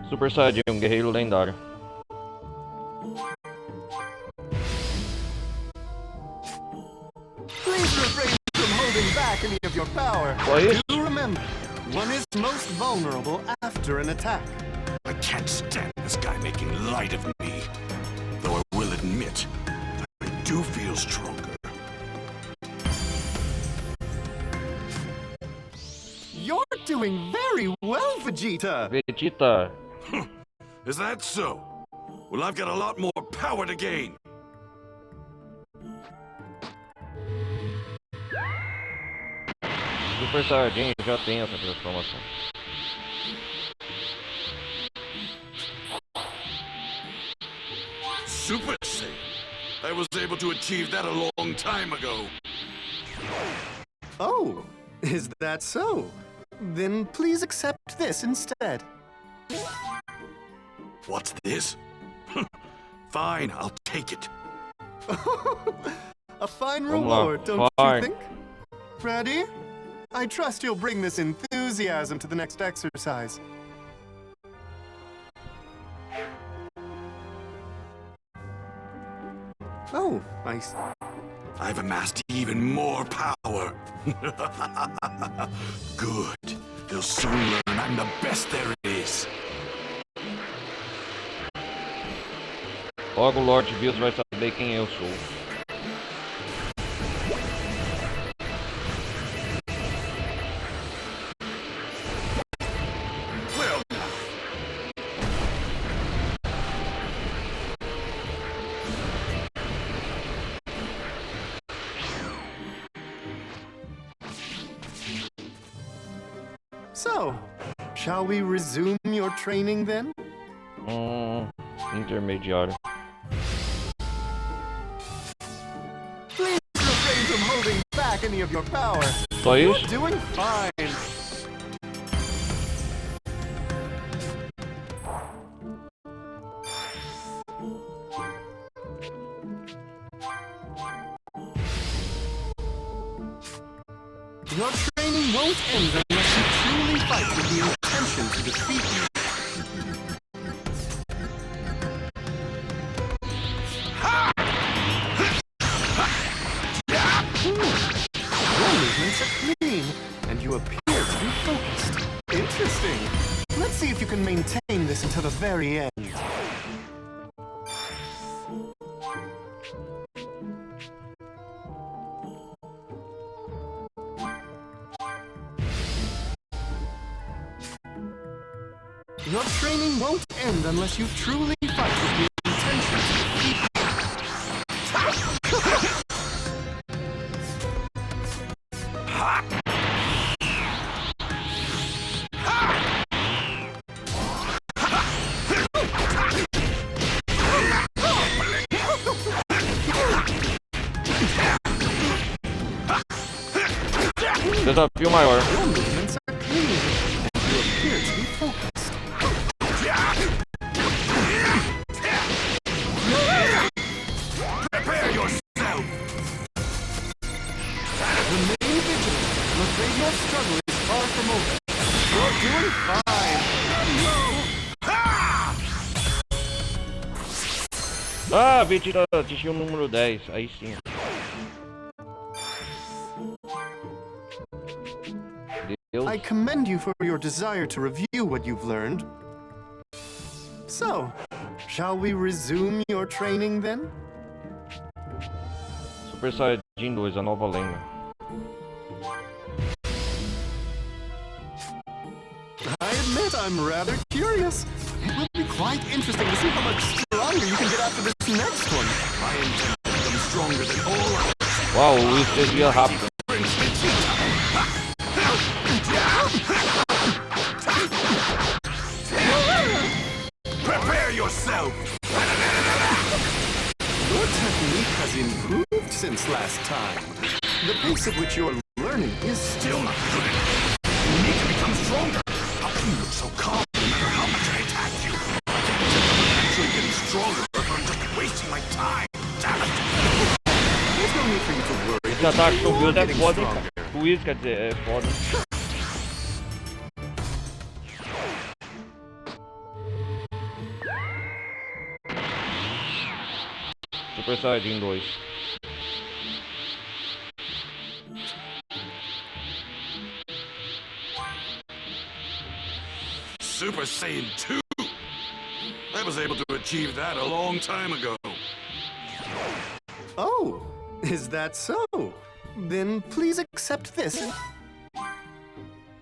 Super Saiyajin, guerreiro lendário. Please refrain from holding back any of your power. Só isso? Do remember, one is most vulnerable after an attack. I can't stand this guy making light of me. Though I will admit, I do feel stronger. You're doing very well, Vegeta. Vegeta. Is that so? Well, I've got a lot more power to gain. Super Saiyajin já tem essa transformação. Super Saiyan? I was able to achieve that a long time ago. Oh, is that so? Then please accept this instead. What's this? Fine, I'll take it. A fine Vamos lá, reward, don't fine. you think? Ready? I trust you'll bring this enthusiasm to the next exercise. Oh, I've amassed even more power. Good. They'll soon learn I'm the best there is. Logo o Lord Bills vai saber quem eu sou. Well, so, shall we resume your training then? Intermediário. Please refrain from holding back any of your power. Só You're isso? doing fine. Your training won't end unless you truly fight with the intention to defeat me. Your movements are clean, and you appear to be focused. Interesting. Let's see if you can maintain this until the very end. Your training won't end unless you truly fight with the intention to defeat me. Desafio maior. Your movements are clean, and you appear to be focused. prepare yourself. Remain vigilant. I'm afraid your struggle is far from over. You're doing fine. Ah, Vegeta atingiu o número 10. Aí sim. Deus. I commend you for your desire to review what you've learned. So, shall we resume your training then? Super Saiyajin 2, a nova lenda. I admit I'm rather curious. It will be quite interesting to see how much stronger you can get after this next one. I intend to become stronger than all others. Uau, o Whis desvia rápido. Prince Vegeta. Prepare yourself. Your technique has improved since last time. The pace at which you're learning is Still not good enough. You need to become stronger. How can you look so calm no matter how much I attack you? ataques do Bills é foda, hein, cara. O Whis, quer dizer, é foda. Super Saiyajin 2. Super Saiyan 2? I was able to achieve that a long time ago. Oh, is that so? Then please accept this.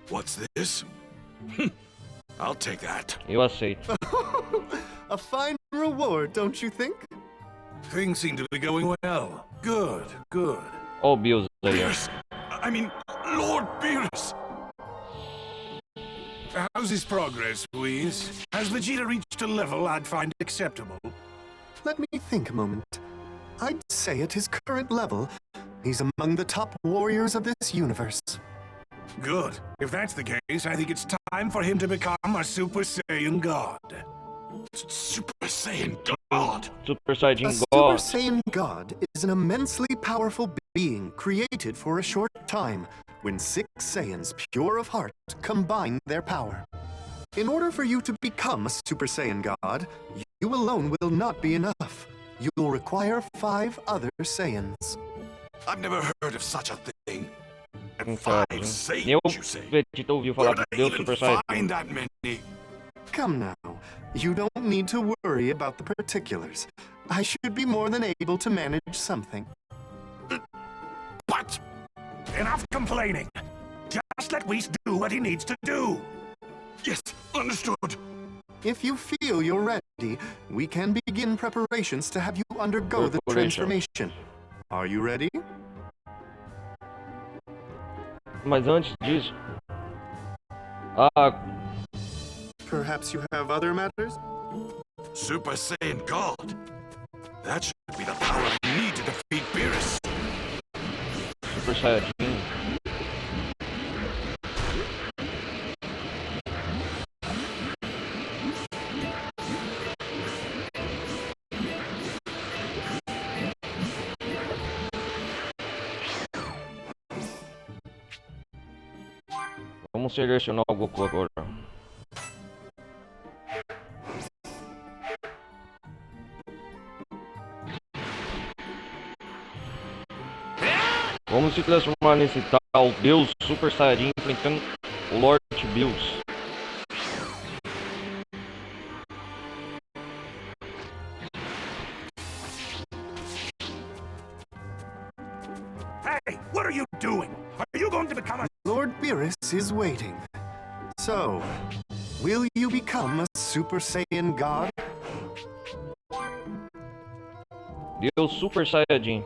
What's this? I'll take that. Eu aceito. A fine reward, don't you think? Things seem to be going well. Good, good. Ó o Bills aí, ó. Beerus! I mean, Lord Beerus! How's his progress, Whis? Has Vegeta reached a level I'd find acceptable? Let me think a moment. I'd say at his current level, he's among the top warriors of this universe. Good. If that's the case, I think it's time for him to become a Super Saiyan God. Super Saiyan God! Super Saiyajin A Super God. Saiyan God is an immensely powerful being created for a short time when 6 Saiyans pure of heart combine their power. In order for you to become a Super Saiyan God, you alone will not be enough. You'll require 5 other Saiyans. I've never heard of such a thing. And Um 5 caso. Saiyans, Nem o you say? Vegeta ouviu Where falar did do I Deus even Super Saiyajin. find that many? Come now, you don't need to worry about the particulars. I should be more than able to manage something. But enough complaining. Just let Whis do what he needs to do. Yes, understood. If you feel you're ready, we can begin preparations to have you undergo the Preparation. transformation. Are you ready? Mas antes disso... Perhaps you have other matters? Super Saiyan God? That should be the power I need to defeat Beerus. Super Saiyajin. Vamos selecionar o Goku agora. Vamos se transformar nesse tal Deus Super Saiyajin enfrentando o Lord Bills. Hey, what are you doing? Are you going to become a... Lord Beerus is waiting. So, will you become a Super Saiyan God? Deus Super Saiyajin.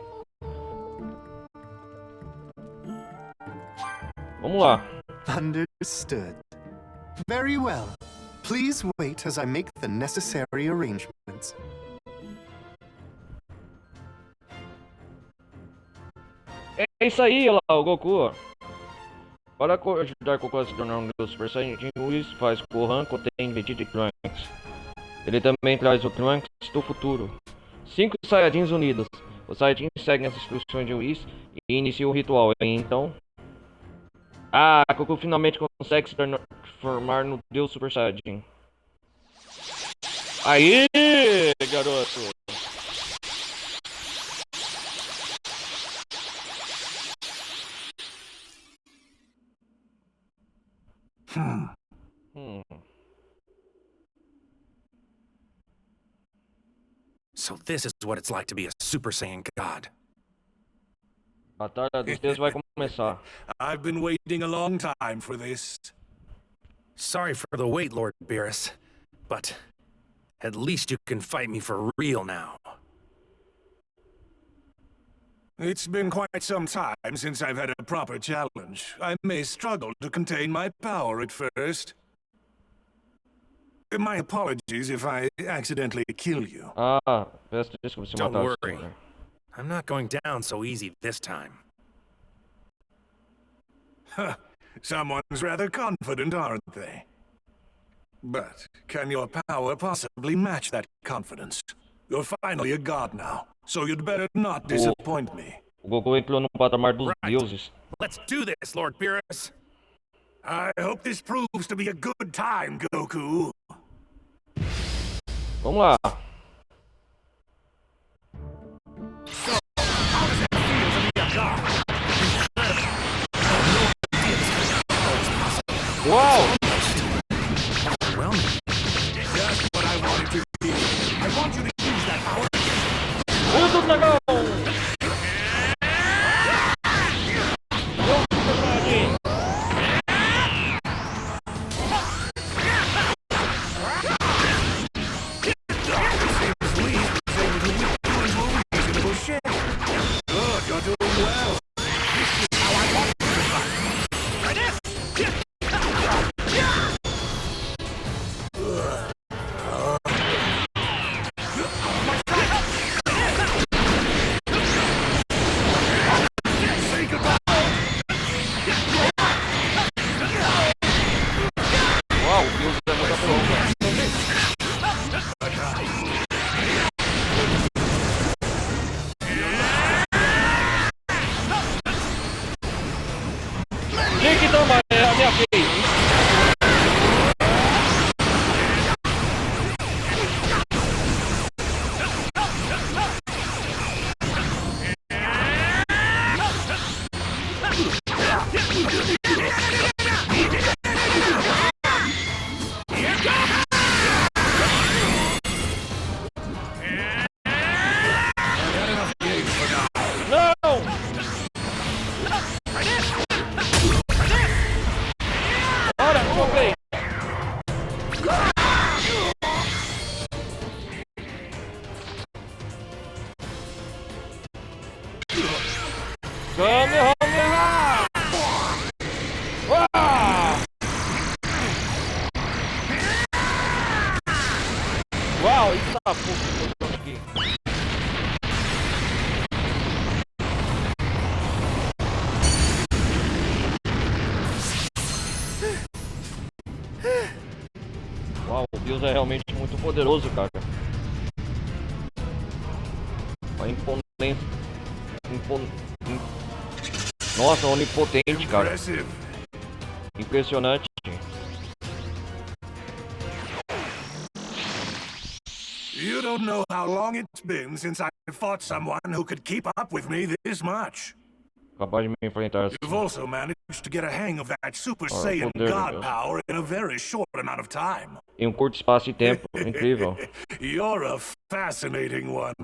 Vamos lá. Understood. Very well. Please wait as I make the necessary arrangements. É isso aí, olha lá, o Goku. Para ajudar Goku a se tornar um Deus Super Saiyajin, Whis faz Gohan, contém Vegeta e Trunks. Ele também traz o Trunks do futuro. 5 Saiyajins unidos. Os Saiyajins seguem as instruções de Whis e iniciam o ritual. Então... Goku finalmente consegue se transformar no Deus Super Saiyajin. Aí, garoto! So this is what it's like to be a Super Saiyan God. Batalha dos Deuses vai começar. I've been waiting a long time for this. Sorry for the wait, Lord Beerus, but at least you can fight me for real now. It's been quite some time since I've had a proper challenge. I may struggle to contain my power at first. My apologies if I accidentally kill you. Peço desculpa se Don't matar o worry. senhor. I'm not going down so easy this time. Huh. Someone's rather confident, aren't they? But can your power possibly match that confidence? You're finally a god now, so you'd better not disappoint me. O Goku entrou no patamar dos deuses. Let's do this, Lord Beerus. I hope this proves to be a good time, Goku. Vamos lá. So, how does it feel to be a god? Uau! Just what I wanted to be. I want you to use that power. Deus do Dragão! Deus Super Saiyajin! Good, you're doing well. This is how I want you to fight. Like this. Say goodbye. Uau, o Deus é muito apelão. Tinha que tomar, é a minha vez. Não! Bora, joguei! Kamehameha! Uau, isso tá pouco aqui. Uau, o Deus é realmente muito poderoso, cara. A imponência. Nossa, onipotente, cara. Impressive. Impressionante. You don't know how long it's been since I fought someone who could keep up with me this much. Capaz de me enfrentar assim. You've also managed to get a hang of that Super Oh, Saiyan poder, God Deus. power in a very short amount of time. Em um curto espaço de tempo. Incrível. You're a fascinating one.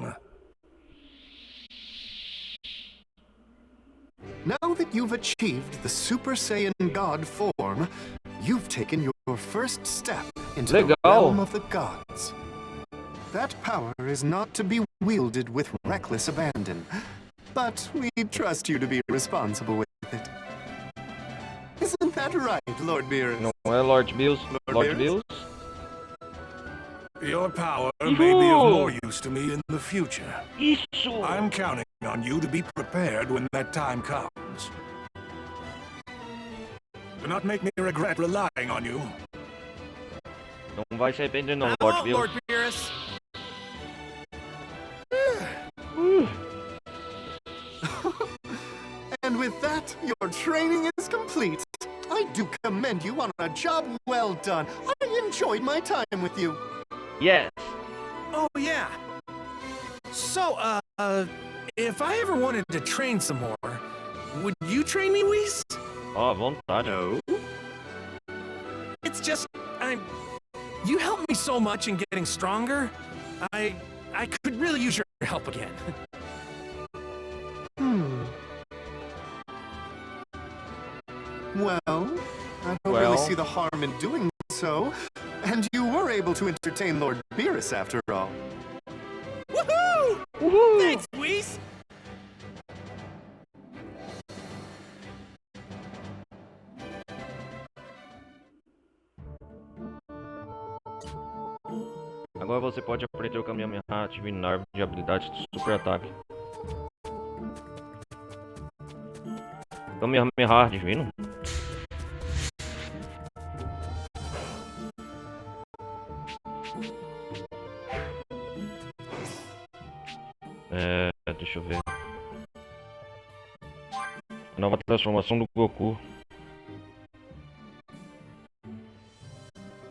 Now that you've achieved the Super Saiyan God form, you've taken your first step into the Legal. realm of the gods. That power is not to be wielded with reckless abandon, but we trust you to be responsible with it. Isn't that right, Lord Beerus? Não é Lord Bills? Lord Bills? Your power may be of more use to me in the future. Isso! I'm counting on you to be prepared when that time comes. Do not make me regret relying on you. Não vai se arrepender não, I Lord won't, Bills. Lord Beerus. And with that, your training is complete. I do commend you on a job well done. I enjoyed my time with you. Yes! Oh, yeah. So, if I ever wanted to train some more, would you train me, Whis? Ó, à vontade. No? It's just, you helped me so much in getting stronger. I could really use your help again. Well, I don't Well. really see the harm in doing so. And you were able to entertain Lord Beerus after all. Woohoo! Uhul! Thanks, Whis. Agora você pode aprender o Kamehameha ativando a árvore de habilidades do super ataque. Kamehameha divino? Deixa eu ver. Nova transformação do Goku.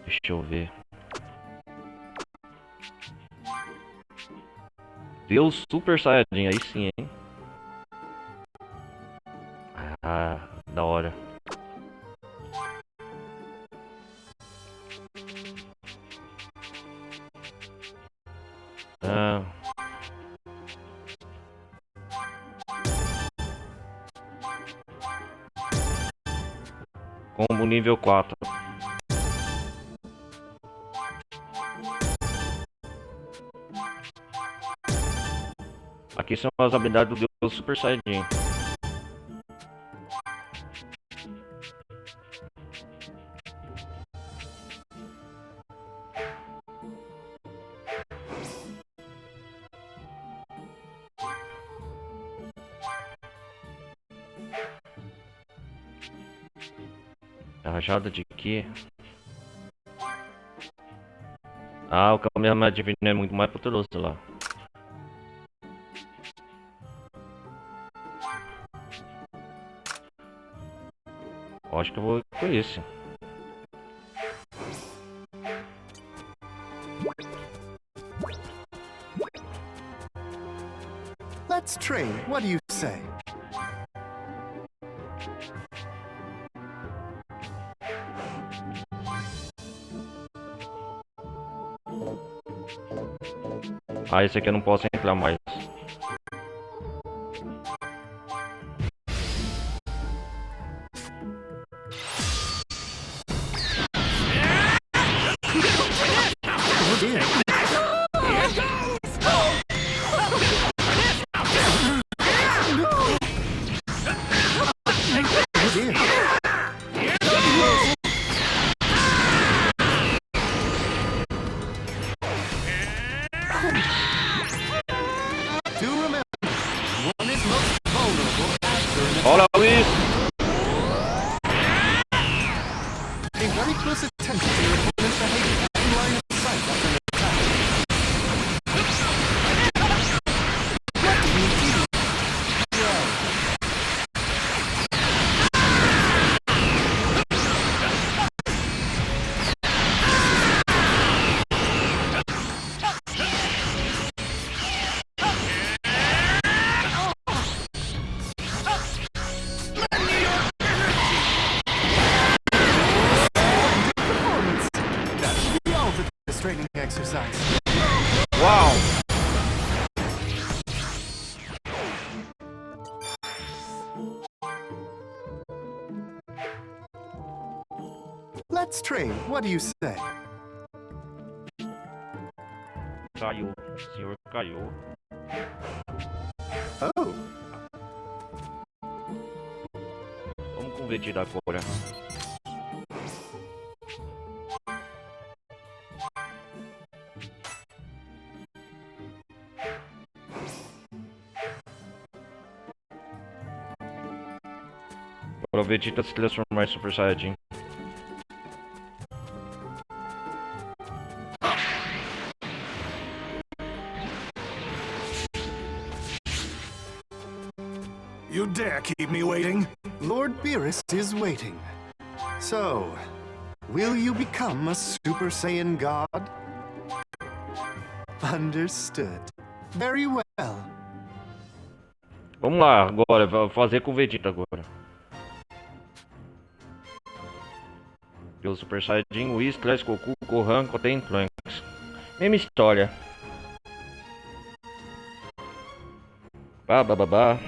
Deixa eu ver. Deus Super Saiyajin, aí sim, hein? Ah, da hora. Combo nível 4. Aqui são as habilidades do Deus Super Saiyajin. A rajada de quê? Ah, o Kamehameha divino é muito mais poderoso lá. Acho que eu vou com esse. Let's train. What do you say? Ah, esse aqui eu não posso entrar mais. Olha, Whis! Pay very close attention to your opponent's behavior and line of sight after an attack. What do you do? Well. Training exercise. Uau! Let's train. What do you say? Caiu. O senhor caiu. Oh. Vamos com o Vegeta agora. Para o Vegeta se transformar em Super Saiyajin. You dare keep me waiting? Lord Beerus is waiting. So, will you become a Super Saiyan God? Understood. Very well. Vamos lá, agora. Vou fazer com o Vegeta agora. Deus Super Saiyajin, Whis, Goku, Gohan, contém Trunks. Mesma história. Babá.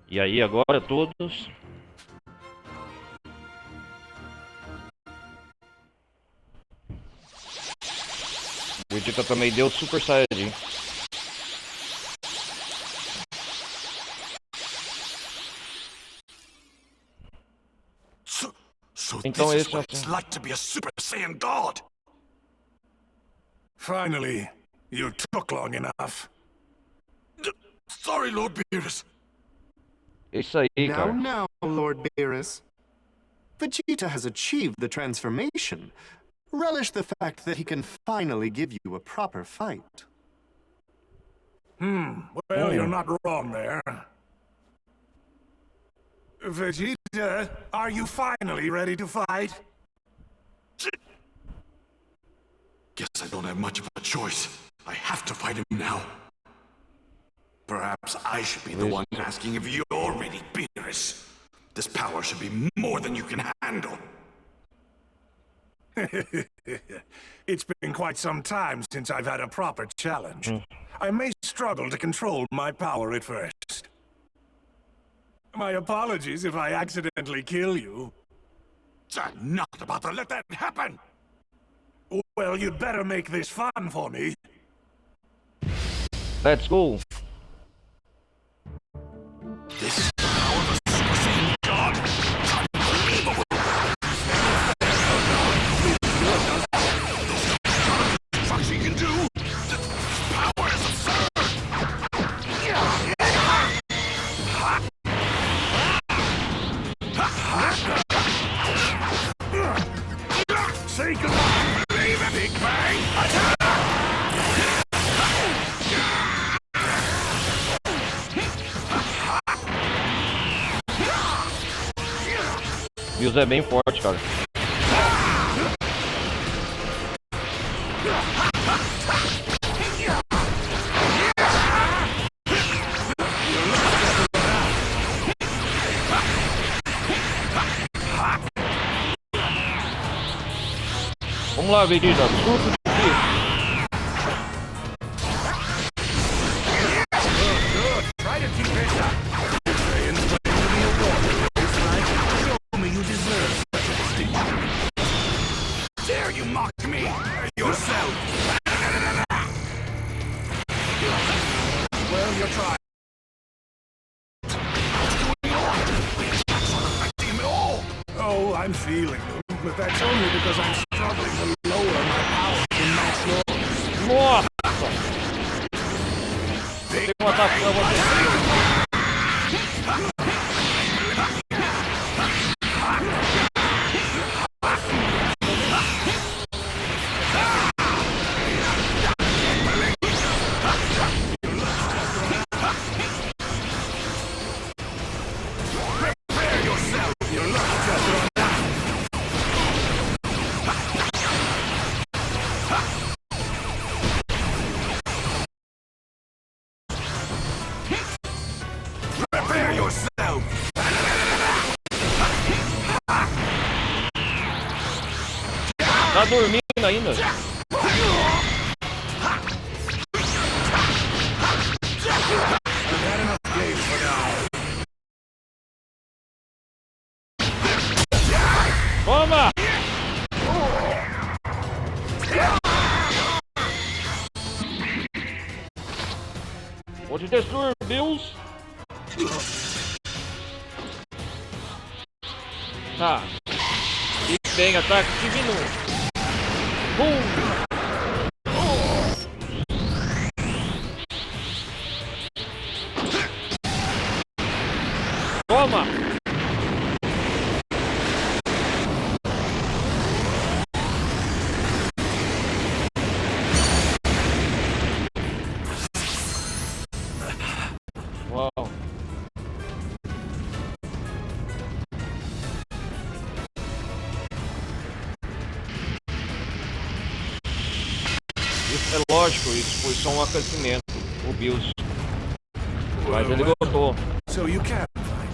E aí, agora todos. O Vegeta também deu Super Saiyajin. So Então this is esse what it's assim. like to be a Super Saiyan God. Finally, you took long enough. Sorry, Lord Beerus. Isso aí, cara. Now, Lord Beerus. Vegeta has achieved the transformation, Relish the fact that he can finally give you a proper fight. Well, you're not wrong there. Vegeta, are you finally ready to fight? Guess I don't have much of a choice. I have to fight him now. Perhaps I should be the one asking if you're ready, Beerus. This power should be more than you can handle. It's been quite some time since I've had a proper challenge. I may struggle to control my power at first. My apologies if I accidentally kill you. I'm not about to let that happen! Well, you'd better make this fun for me. Let's go. This is the power of a Super Saiyan God! Unbelievable! He can do! This power is absurd! Say goodbye! Believe it, Big Bang! Bills é bem forte, cara. Vamos lá, Vegeta. Surto de Whis. Try to keep it up. Saiyans claim to be a warrior. It's like, show me you deserve such a distinction. Dare you mock me? Yourself! Well, you're trying. It's not affecting him at all! Oh, I'm feeling them, but that's only because I'm struggling to lower my power to match yours. Nossa! Tem um ataque pra você. Prepare yourself! Your luck just run out. Prepare yourself! Tá dormindo ainda? I've had enough games for now. Toma! Pode destruir, Bills. Tá. E bem, ataque divino. Toma! Uau! Isso é lógico, isso foi só um aquecimento. O Bills. Mas ele gostou. So you can fight.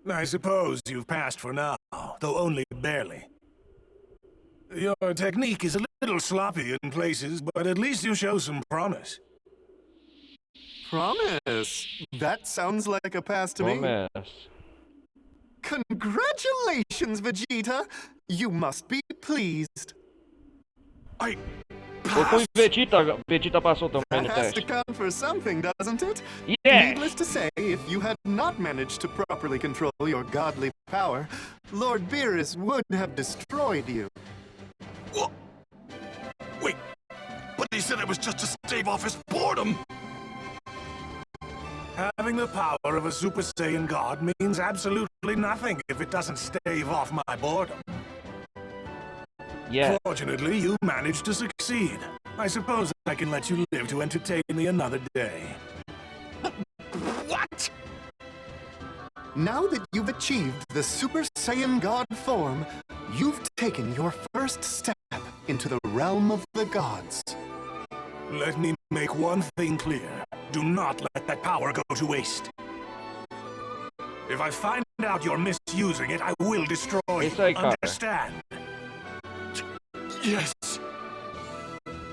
I suppose you've passed for now, though only barely. Your technique is a little sloppy in places, but at least you show some promise. Promise? That sounds like a pass to me. Começa. Congratulations, Vegeta! You must be pleased. I Foi com o Vegeta. Vegeta passou também no That has to teste. count for something, doesn't it? Yes! Needless to say, if you had not managed to properly control your godly power, Lord Beerus would have destroyed you. What? Wait, but he said it was just to stave off his boredom. Having the power of a Super Saiyan God means absolutely nothing if it doesn't stave off my boredom. Yeah. Fortunately, you managed to succeed. I suppose I can let you live to entertain me another day. What? Now that you've achieved the Super Saiyan God form, you've taken your first step into the realm of the gods. Let me make one thing clear. Do not let that power go to waste. If I find out you're misusing it, I will destroy you. Understand? Yes.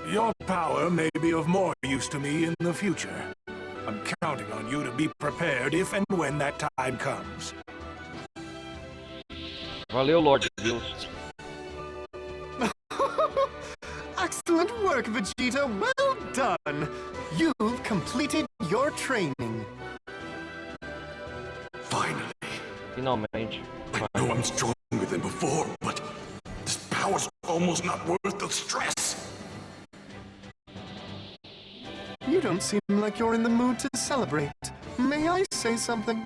Your power may be of more use to me in the future. I'm counting on you to be prepared if and when that time comes. Valeu, Lord Deus. Excellent work, Vegeta. Well done. You've completed your training. Finally. Finalmente. I know I'm stronger than before, but this power's almost not worth the stress. You don't seem like you're in the mood to celebrate. May I say something?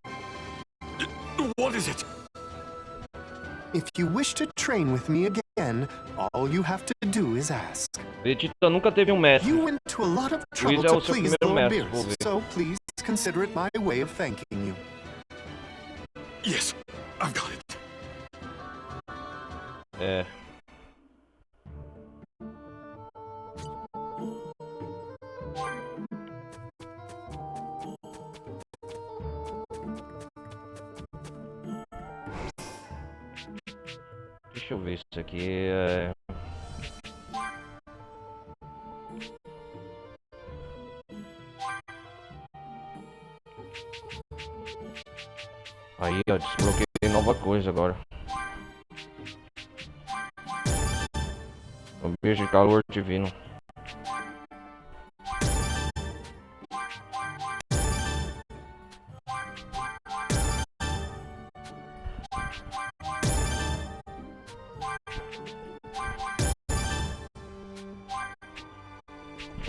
What is it? If you wish to train with me again, all you have to do is ask. Vegeta nunca teve mestre. You went to a lot of trouble Whis é o to seu please primeiro Lord mestre, vou Bills, ver. so please consider it my way of thanking you. Yes, I've got it. É. Deixa eu ver isso aqui. Aí, ó, desbloqueei nova coisa agora. Um beijo de calor divino.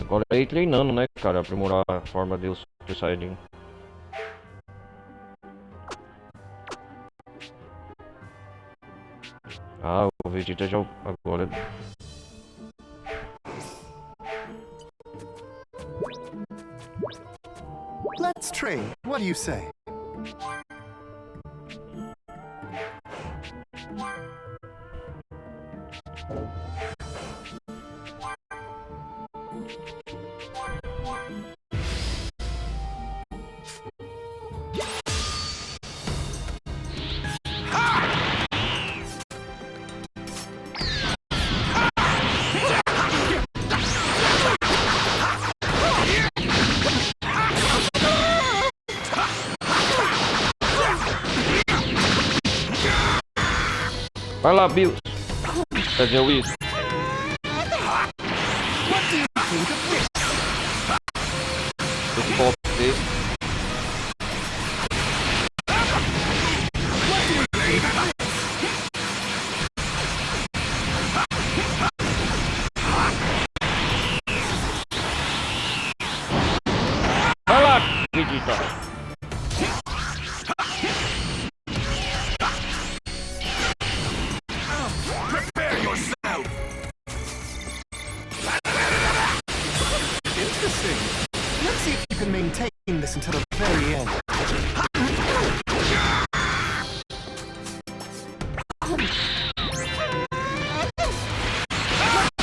Agora é ir treinando, né, cara? Aprimorar a forma Deus Super Saiyajin. Ah, o Vegeta já agora. Let's train. What do you say? Vai lá, Bills. Quer dizer, Whis. Esse golpe dele. Vai lá, Vegeta. Let's see if you can maintain this until the very end.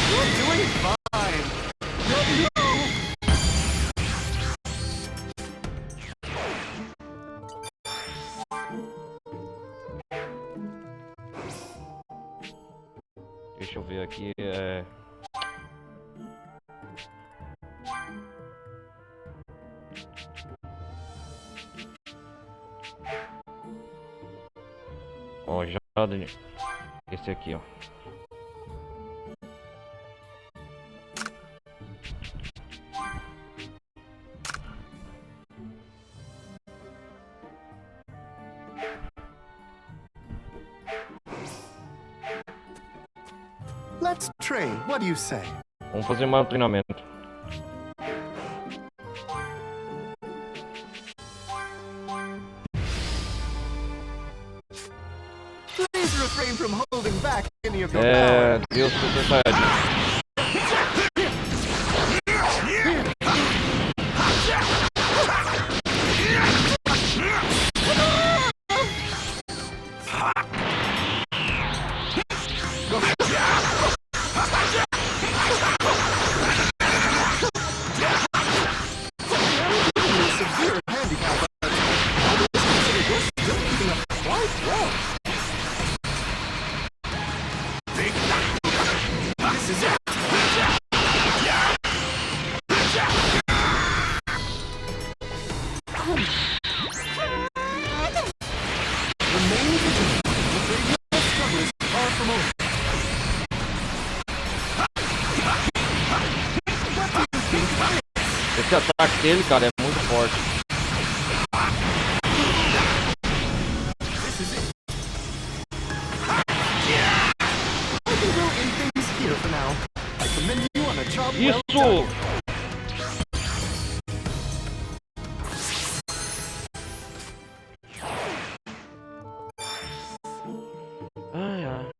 You're doing fine. Deixa eu ver aqui, Ó, já... Esse aqui, ó. Let's train. What do you say? Vamos fazer mais um treinamento. refrain from holding back any of your power. Deus Super Saiyajin. Esse ataque dele, cara, é muito forte. Isso! Ai, ai.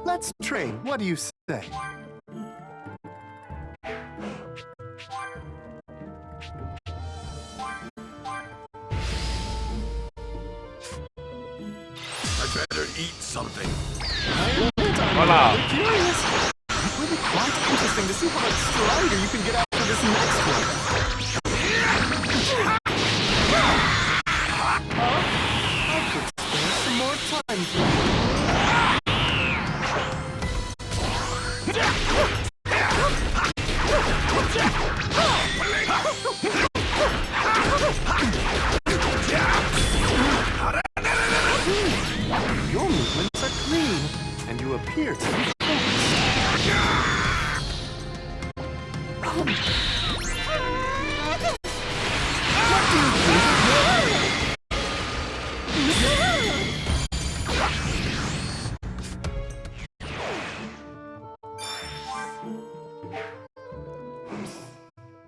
Let's train. What do you say? I'd better eat something. Olha lá. It will be quite interesting to see how much stronger you can get after this next one. I could spare some more time for you. Your movements are clean, and you appear to be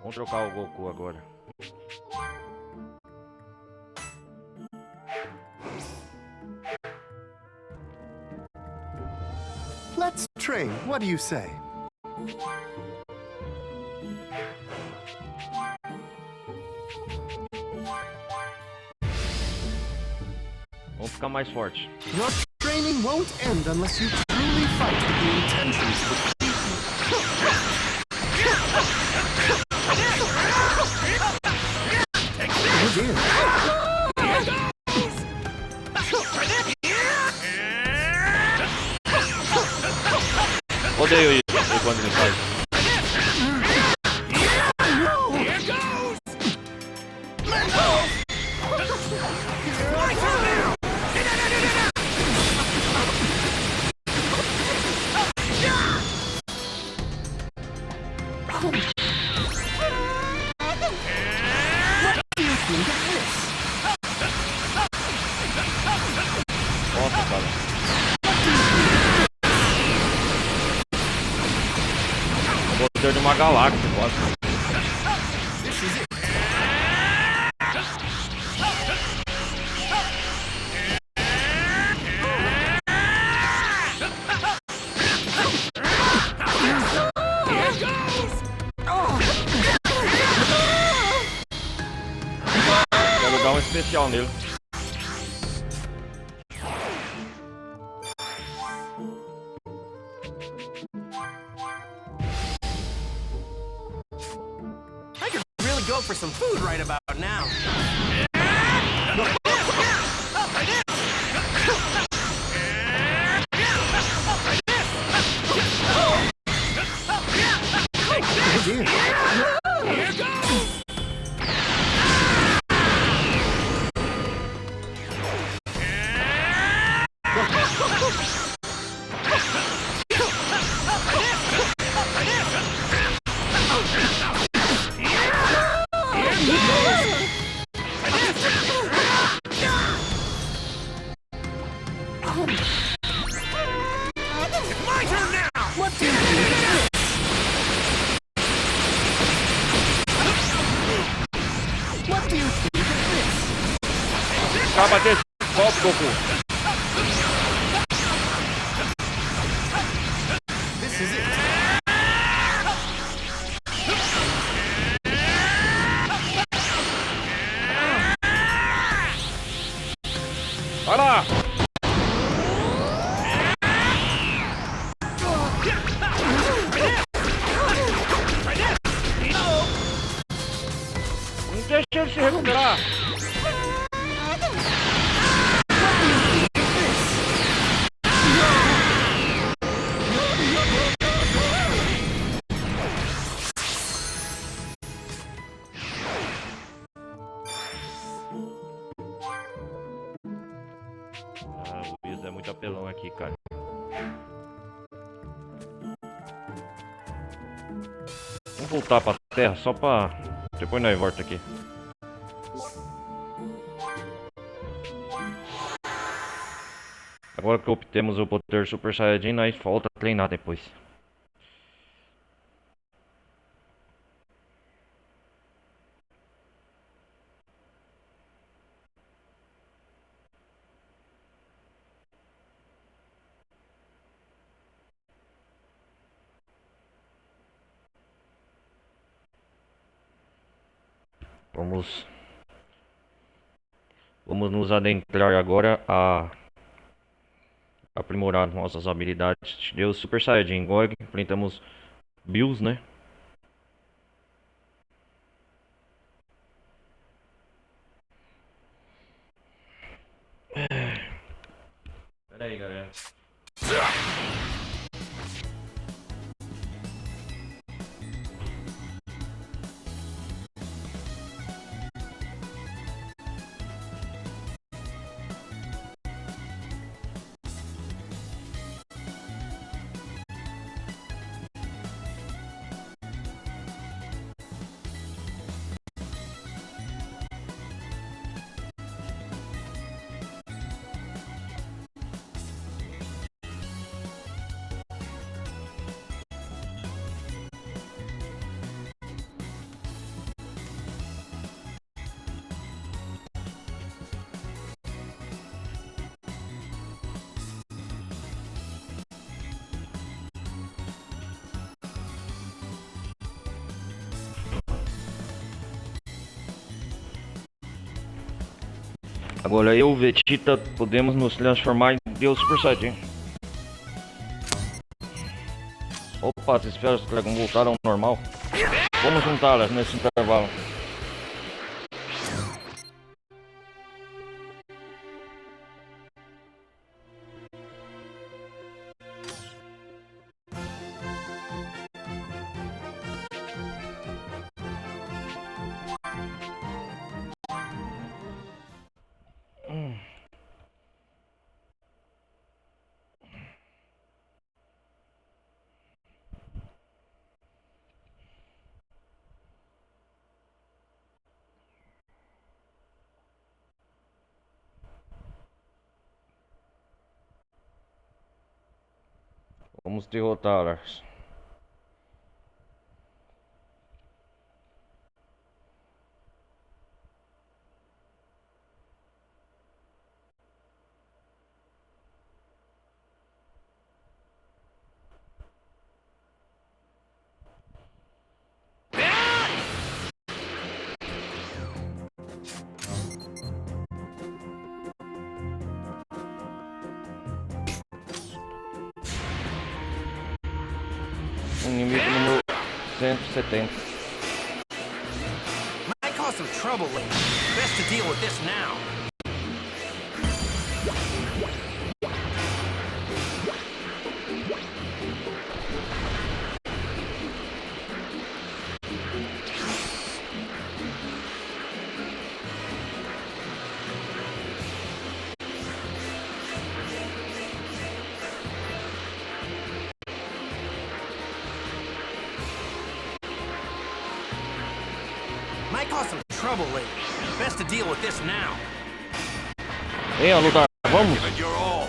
Vamos trocar o Goku agora. Let's train. What do you say? Vamos ficar mais forte. Your training won't end unless you truly fight with the intentions of the Odeio isso quando ele faz. Nossa, cara. O poder de uma galáxia, quase. Quero dar um especial nele. Go for some food right about now. Acaba desse. Golpe, Goku. This is it. Vai lá! Não deixa ele se recuperar! O Whis é muito apelão aqui, cara. Vamos voltar pra terra só pra... Depois nós volta aqui. Agora que obtemos o poder Super Saiyajin, nós volta a treinar depois. Vamos nos adentrar agora a aprimorar nossas habilidades. Deus Super Saiyajin. Agora enfrentamos Bills, né? Pera aí, galera. Agora eu, Vegeta, podemos nos transformar em Deus Super Saiyajin. Opa, as esferas do dragão voltaram ao normal. Vamos juntá-las nesse intervalo. Vamos derrotá-las. Inimigo número 170. Might cause some trouble later. Best to deal with this now. Might cause some trouble later. Best to deal with this now. Venha lutar, vamos! Give it your all.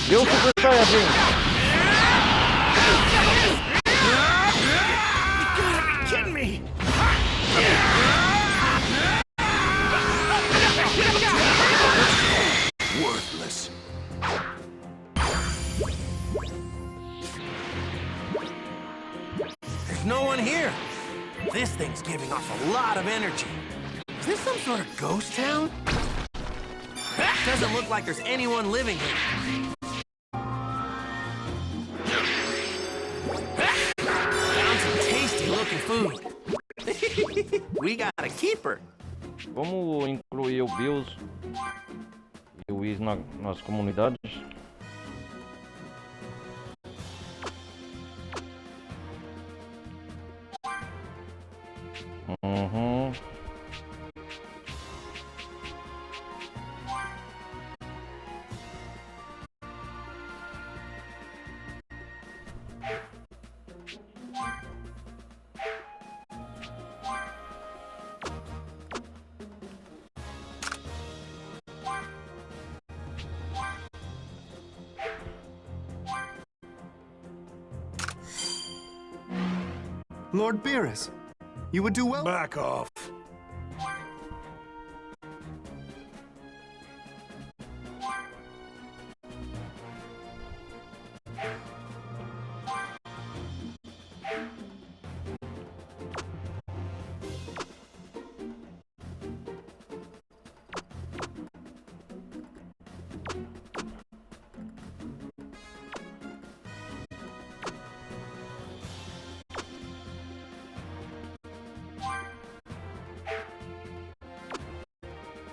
Deus Super Saiyajin! Kidding me? thing's giving off a lot of energy. Is this some sort of ghost town? Doesn't look like there's anyone living here. Found some tasty-looking food. We got a keeper. Vamos incluir o Bills e o Whis nas comunidades. Uhum. Lord Beerus, you would do well. Back off.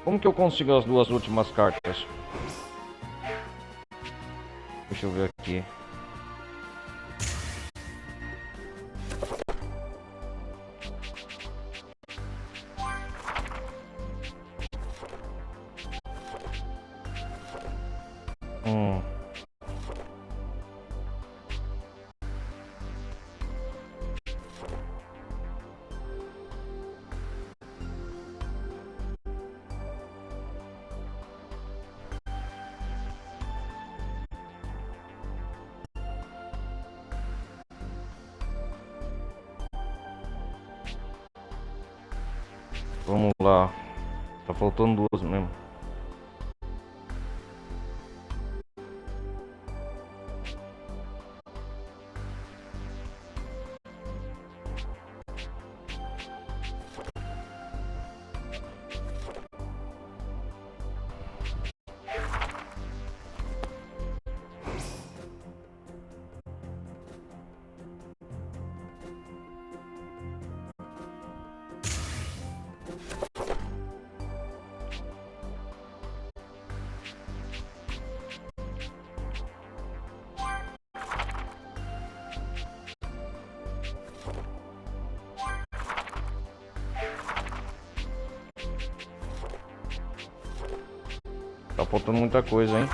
Como que eu consigo as duas últimas cartas? Deixa eu ver aqui. Vamos lá. Tá faltando duas mesmo. Tá faltando muita coisa, hein?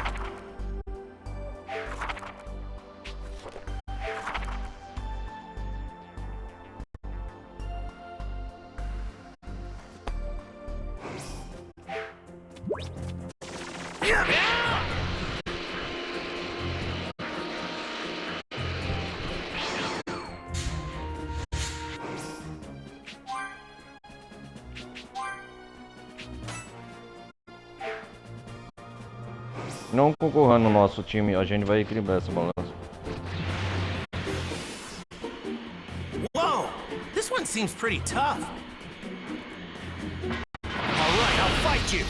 Não concorra no nosso time, a gente vai equilibrar essa balança. Whoa! This one seems pretty tough. Alright, I'll fight you!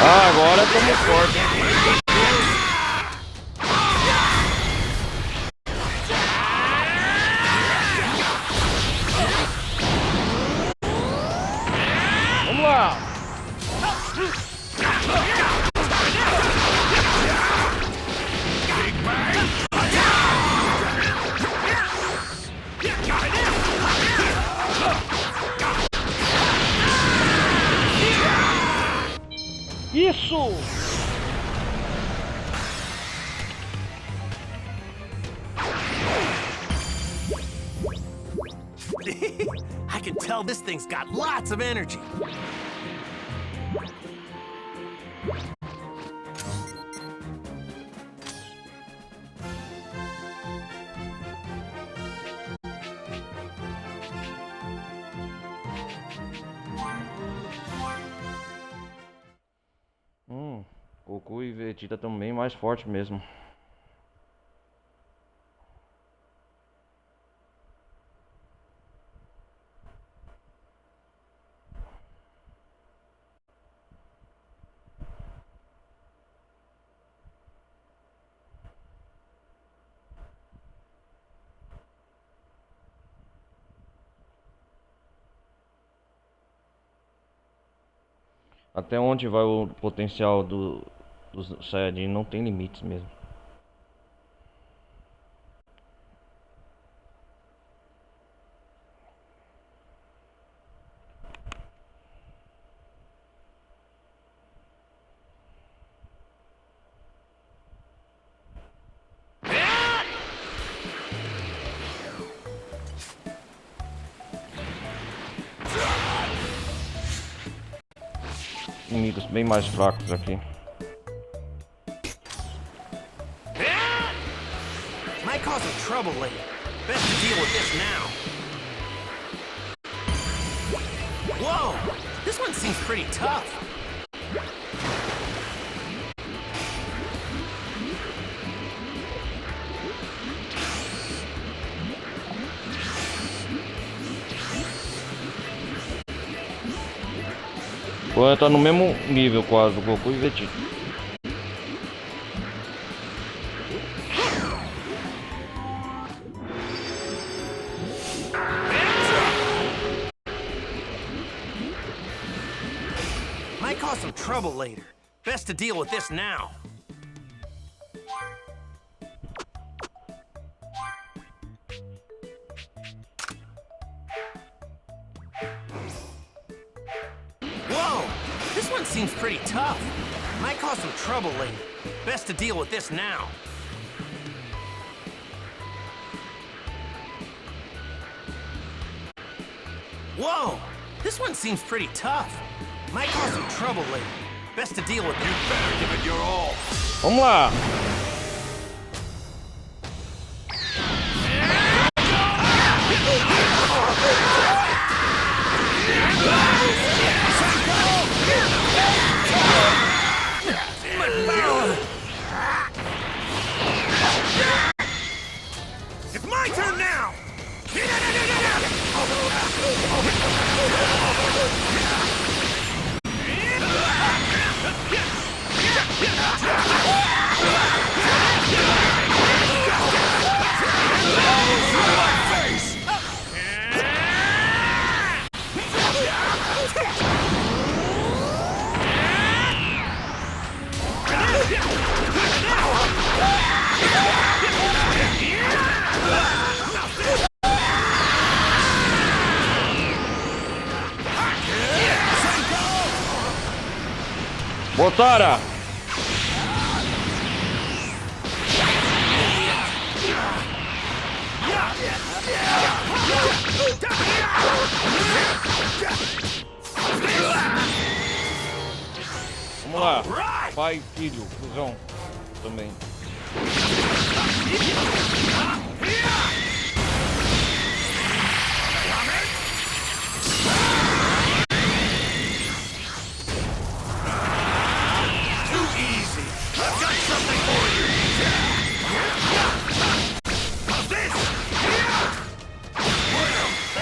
Ah, agora estamos fortes. Vamos lá. Isso! I can tell this thing's got lots of energy. Vegeta também mais forte mesmo. Até onde vai o potencial dos Saiyajin não tem limites mesmo. Inimigos bem mais fracos aqui. Might cause some trouble later. Best to deal with this now. Whoa! This one seems pretty tough. Agora tá no mesmo nível quase do Goku e Vegeta. Might cause some trouble later. Best to deal with this now. Whoa! This one seems pretty tough. Might cause some trouble later. Best to deal with this now. Whoa! This one seems pretty tough. Might cause some trouble later. Best to deal with this. You better give it your all. Vamos lá! It's my turn now! Botara! Vamos lá, pai e filho, fusão também.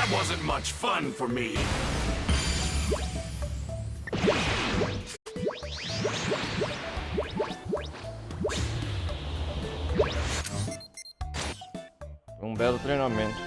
Wasn't much fun for me. Um belo treinamento.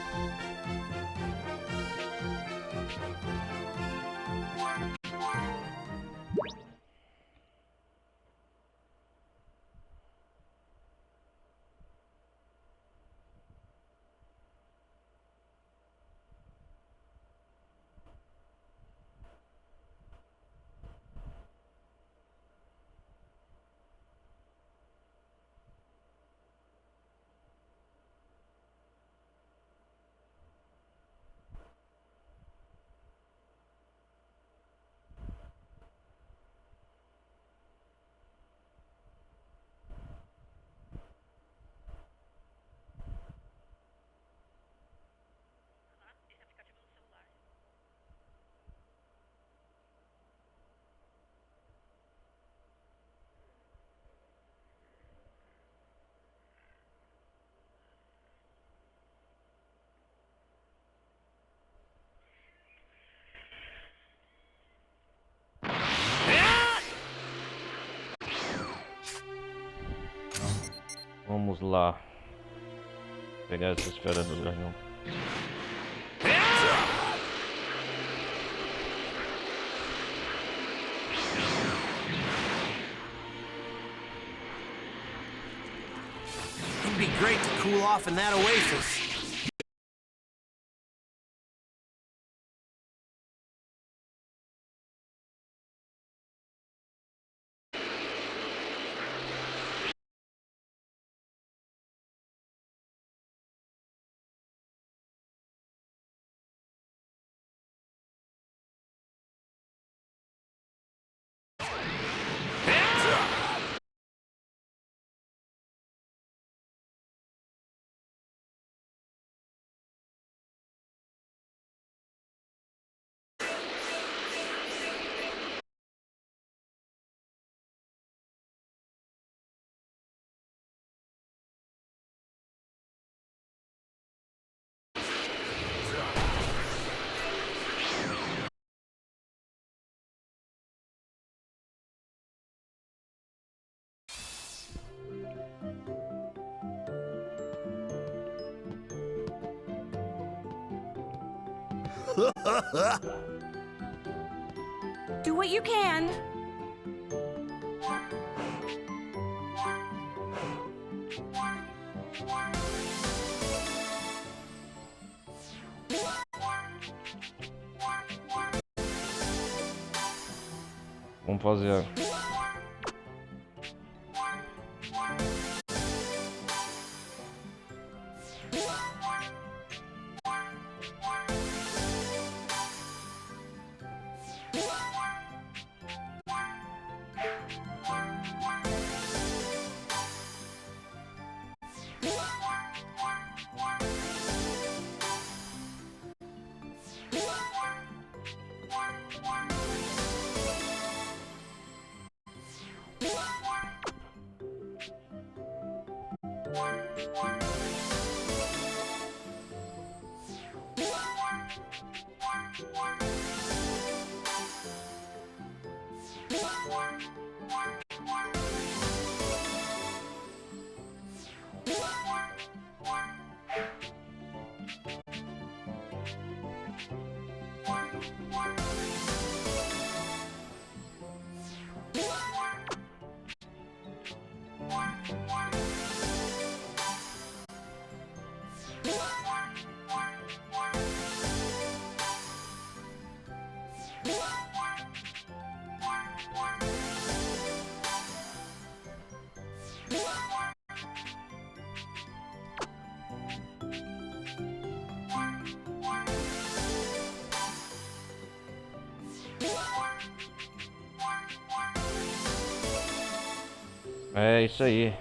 Vamos lá. Pegar essa esfera do dragão. It'd be great to cool off in that oasis. Do what you can. Vamos fazer. É isso aí.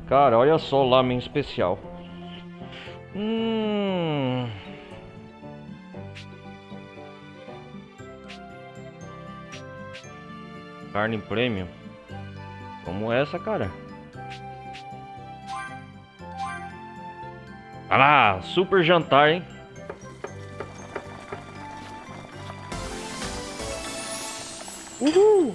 Cara, olha só o lamen especial. Carne premium. Como essa, cara. Ah lá, super jantar, hein? Uhul!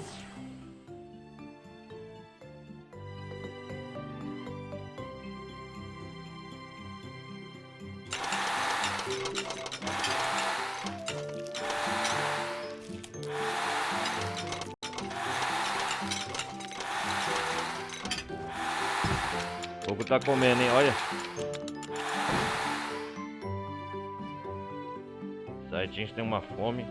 O Goku tá comendo, hein? Olha. Saiyajins tem uma fome.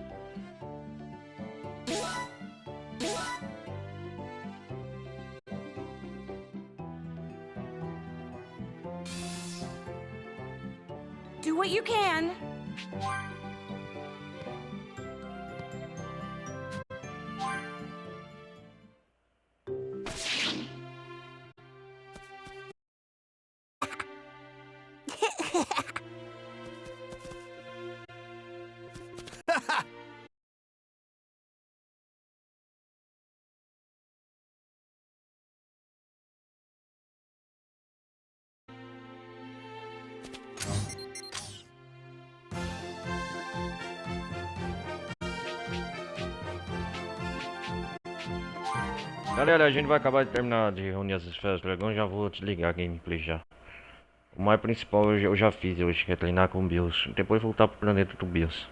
Do what you can. Galera, a gente vai acabar de terminar de reunir as esferas do dragão. Já vou desligar a gameplay já. O mais principal eu já fiz hoje, que é treinar com o Bills. Depois voltar pro planeta do Bills.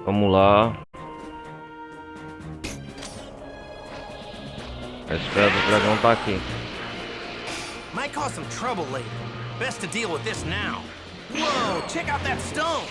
Vamos lá. A esfera do dragão tá aqui. Might cause some trouble later. Best to deal with this now. Whoa, check out that stone!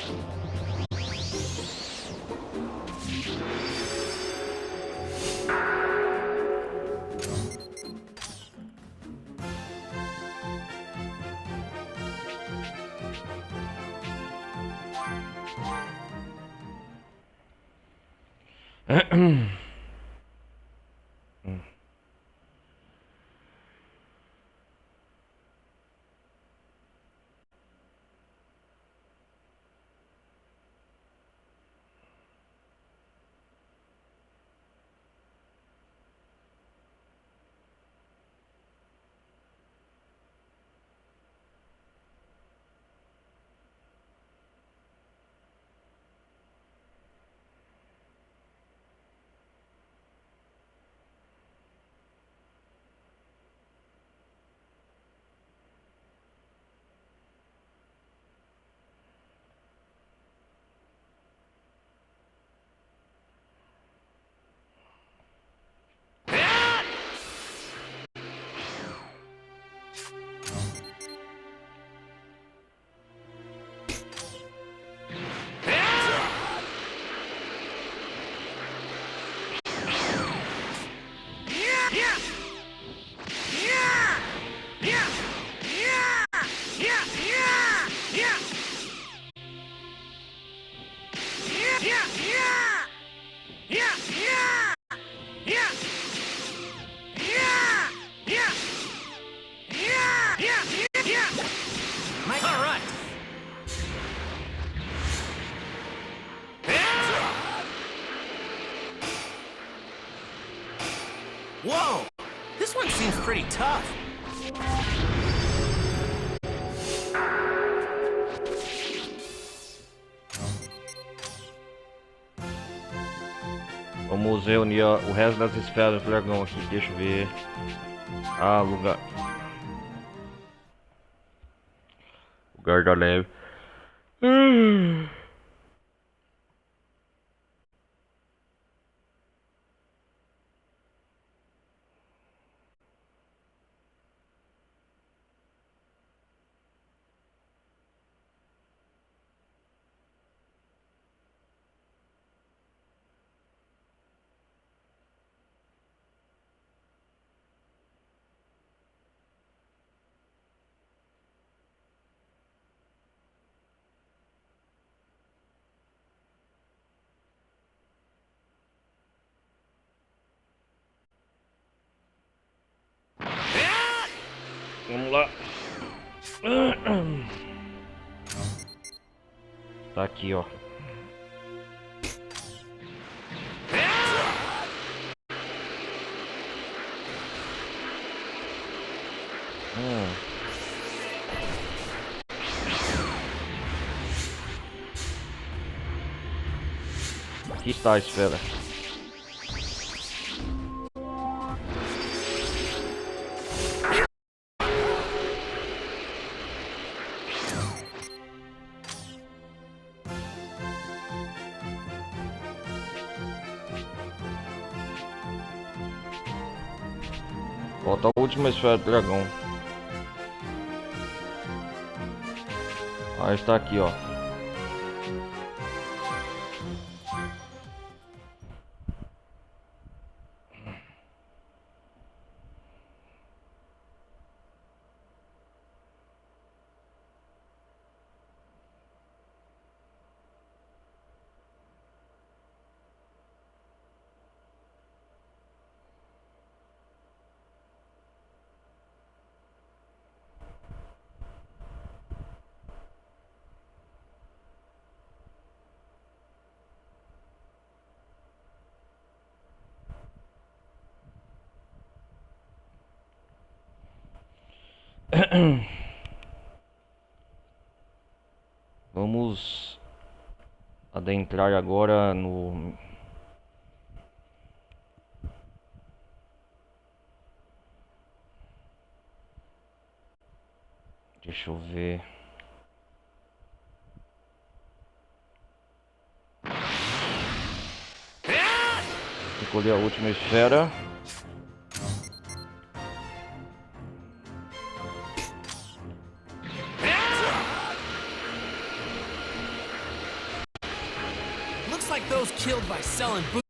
Whoa! This one seems pretty tough. Vamos reunir o resto das esferas do dragão aqui. Deixa eu ver. Ah, lugar. Lugar da neve. Vamos lá. Tá aqui, ó. Aqui está a esfera. Falta a última esfera do dragão. Ah, está aqui, ó. Vamos adentrar agora no... Deixa eu ver. Escolher a última esfera. Looks like those killed by selling booze.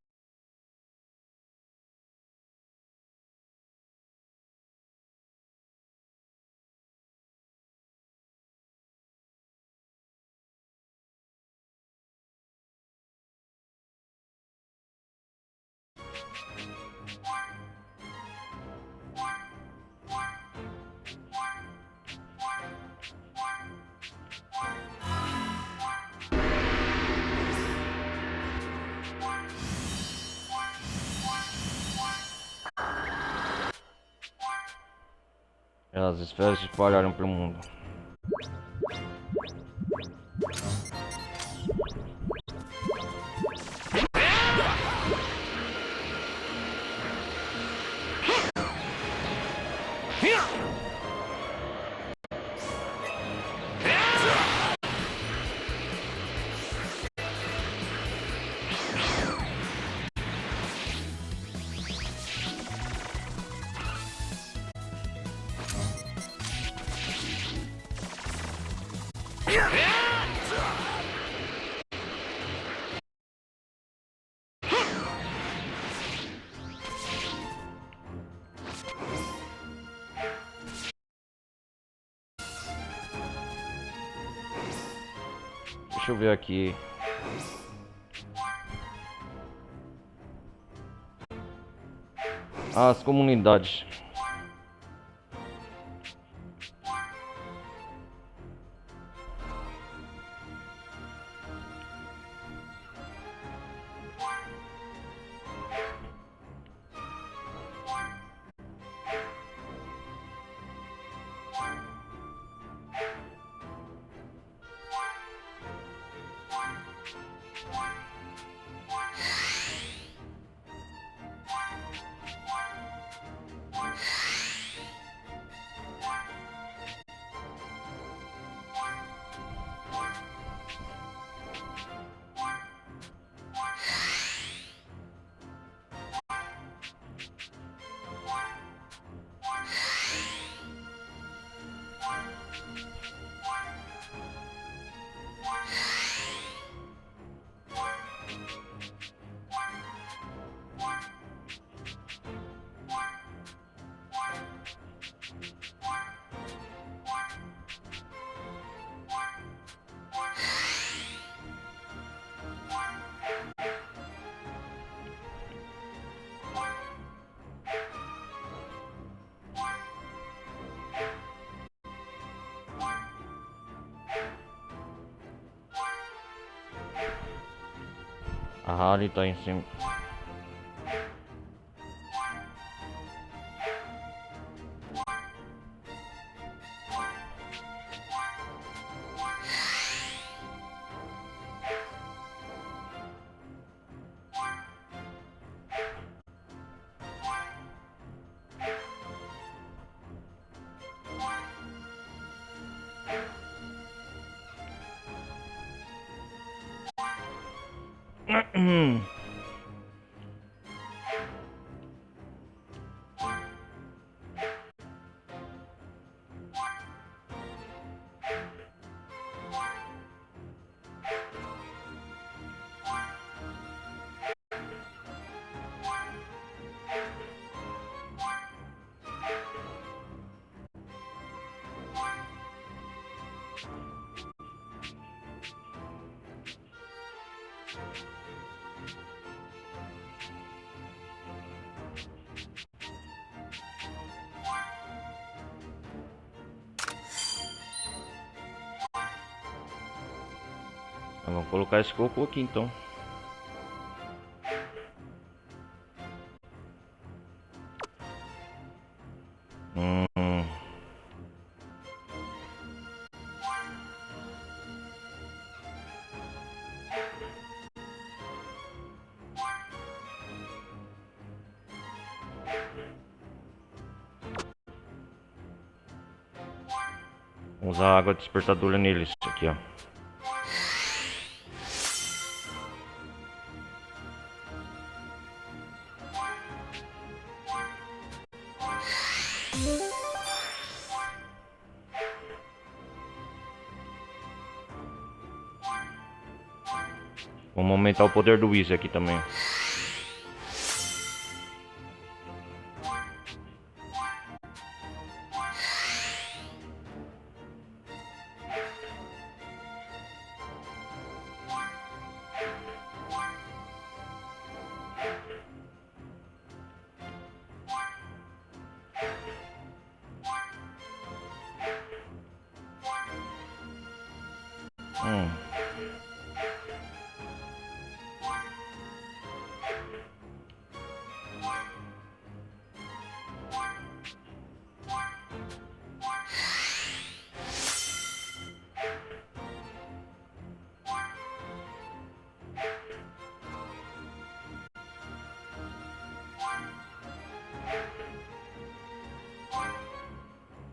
As esferas se espalharam pelo mundo. Deixa eu ver aqui. As comunidades. A Harley tá em cima. Vamos colocar esse Goku aqui então. Vamos usar a água despertadora neles aqui, ó. Vamos aumentar o poder do Whis aqui também.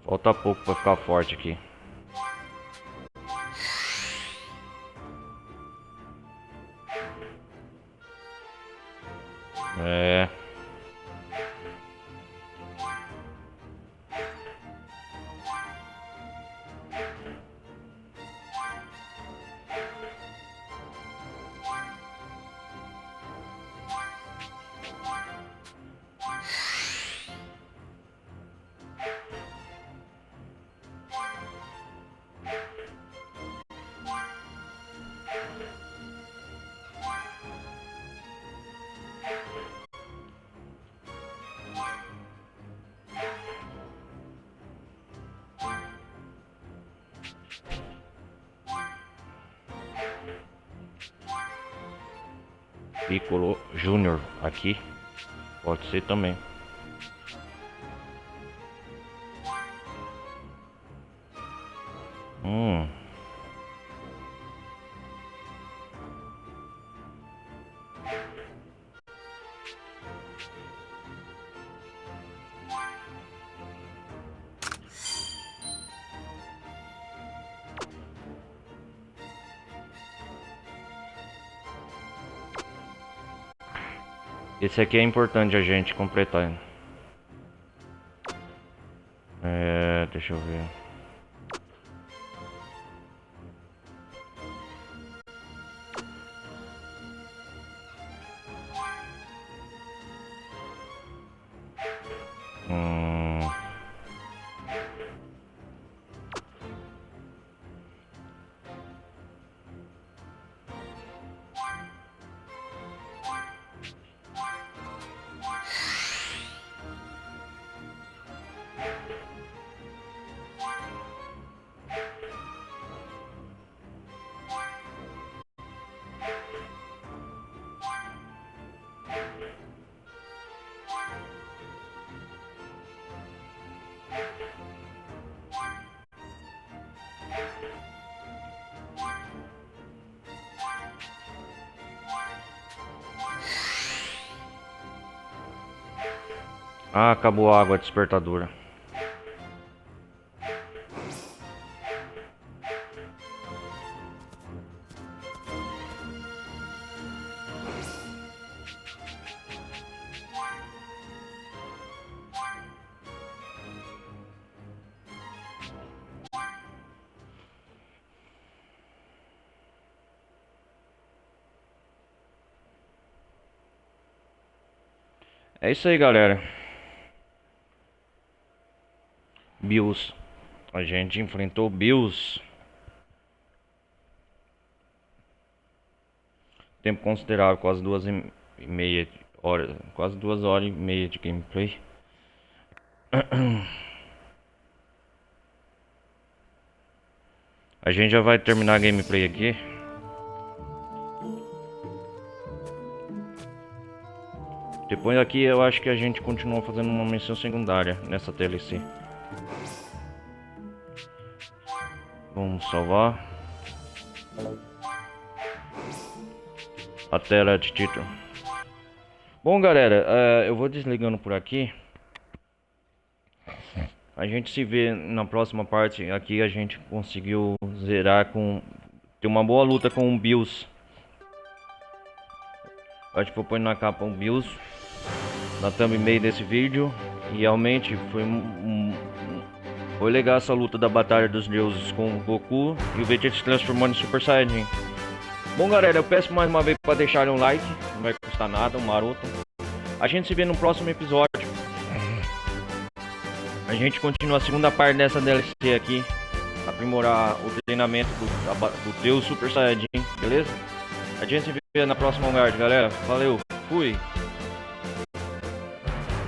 Falta pouco pra ficar forte aqui. É. Piccolo Júnior aqui. Pode ser também. Esse aqui é importante a gente completar. Deixa eu ver. Ah, acabou a água despertadora. É isso aí, galera. Bills. A gente enfrentou Bills. Tempo considerável, quase 2h30 quase 2h30 de gameplay. A gente já vai terminar a gameplay aqui. Depois aqui eu acho que a gente continua fazendo uma missão secundária nessa DLC. Vamos salvar. A tela de título. Bom, galera, eu vou desligando por aqui. A gente se vê na próxima parte. Aqui a gente conseguiu zerar com... Ter uma boa luta com o Bills. Acho que vou pôr na capa o Bills na thumbnail desse vídeo. E realmente foi legal essa luta da batalha dos deuses com o Goku e o Vegeta se transformando em Super Saiyajin. Bom, galera, eu peço mais uma vez para deixarem um like, não vai custar nada, um maroto. A gente se vê no próximo episódio. A gente continua a segunda parte dessa DLC aqui, aprimorar o treinamento do Deus Super Saiyajin, beleza? A gente se vê na próxima parte, galera. Valeu, fui!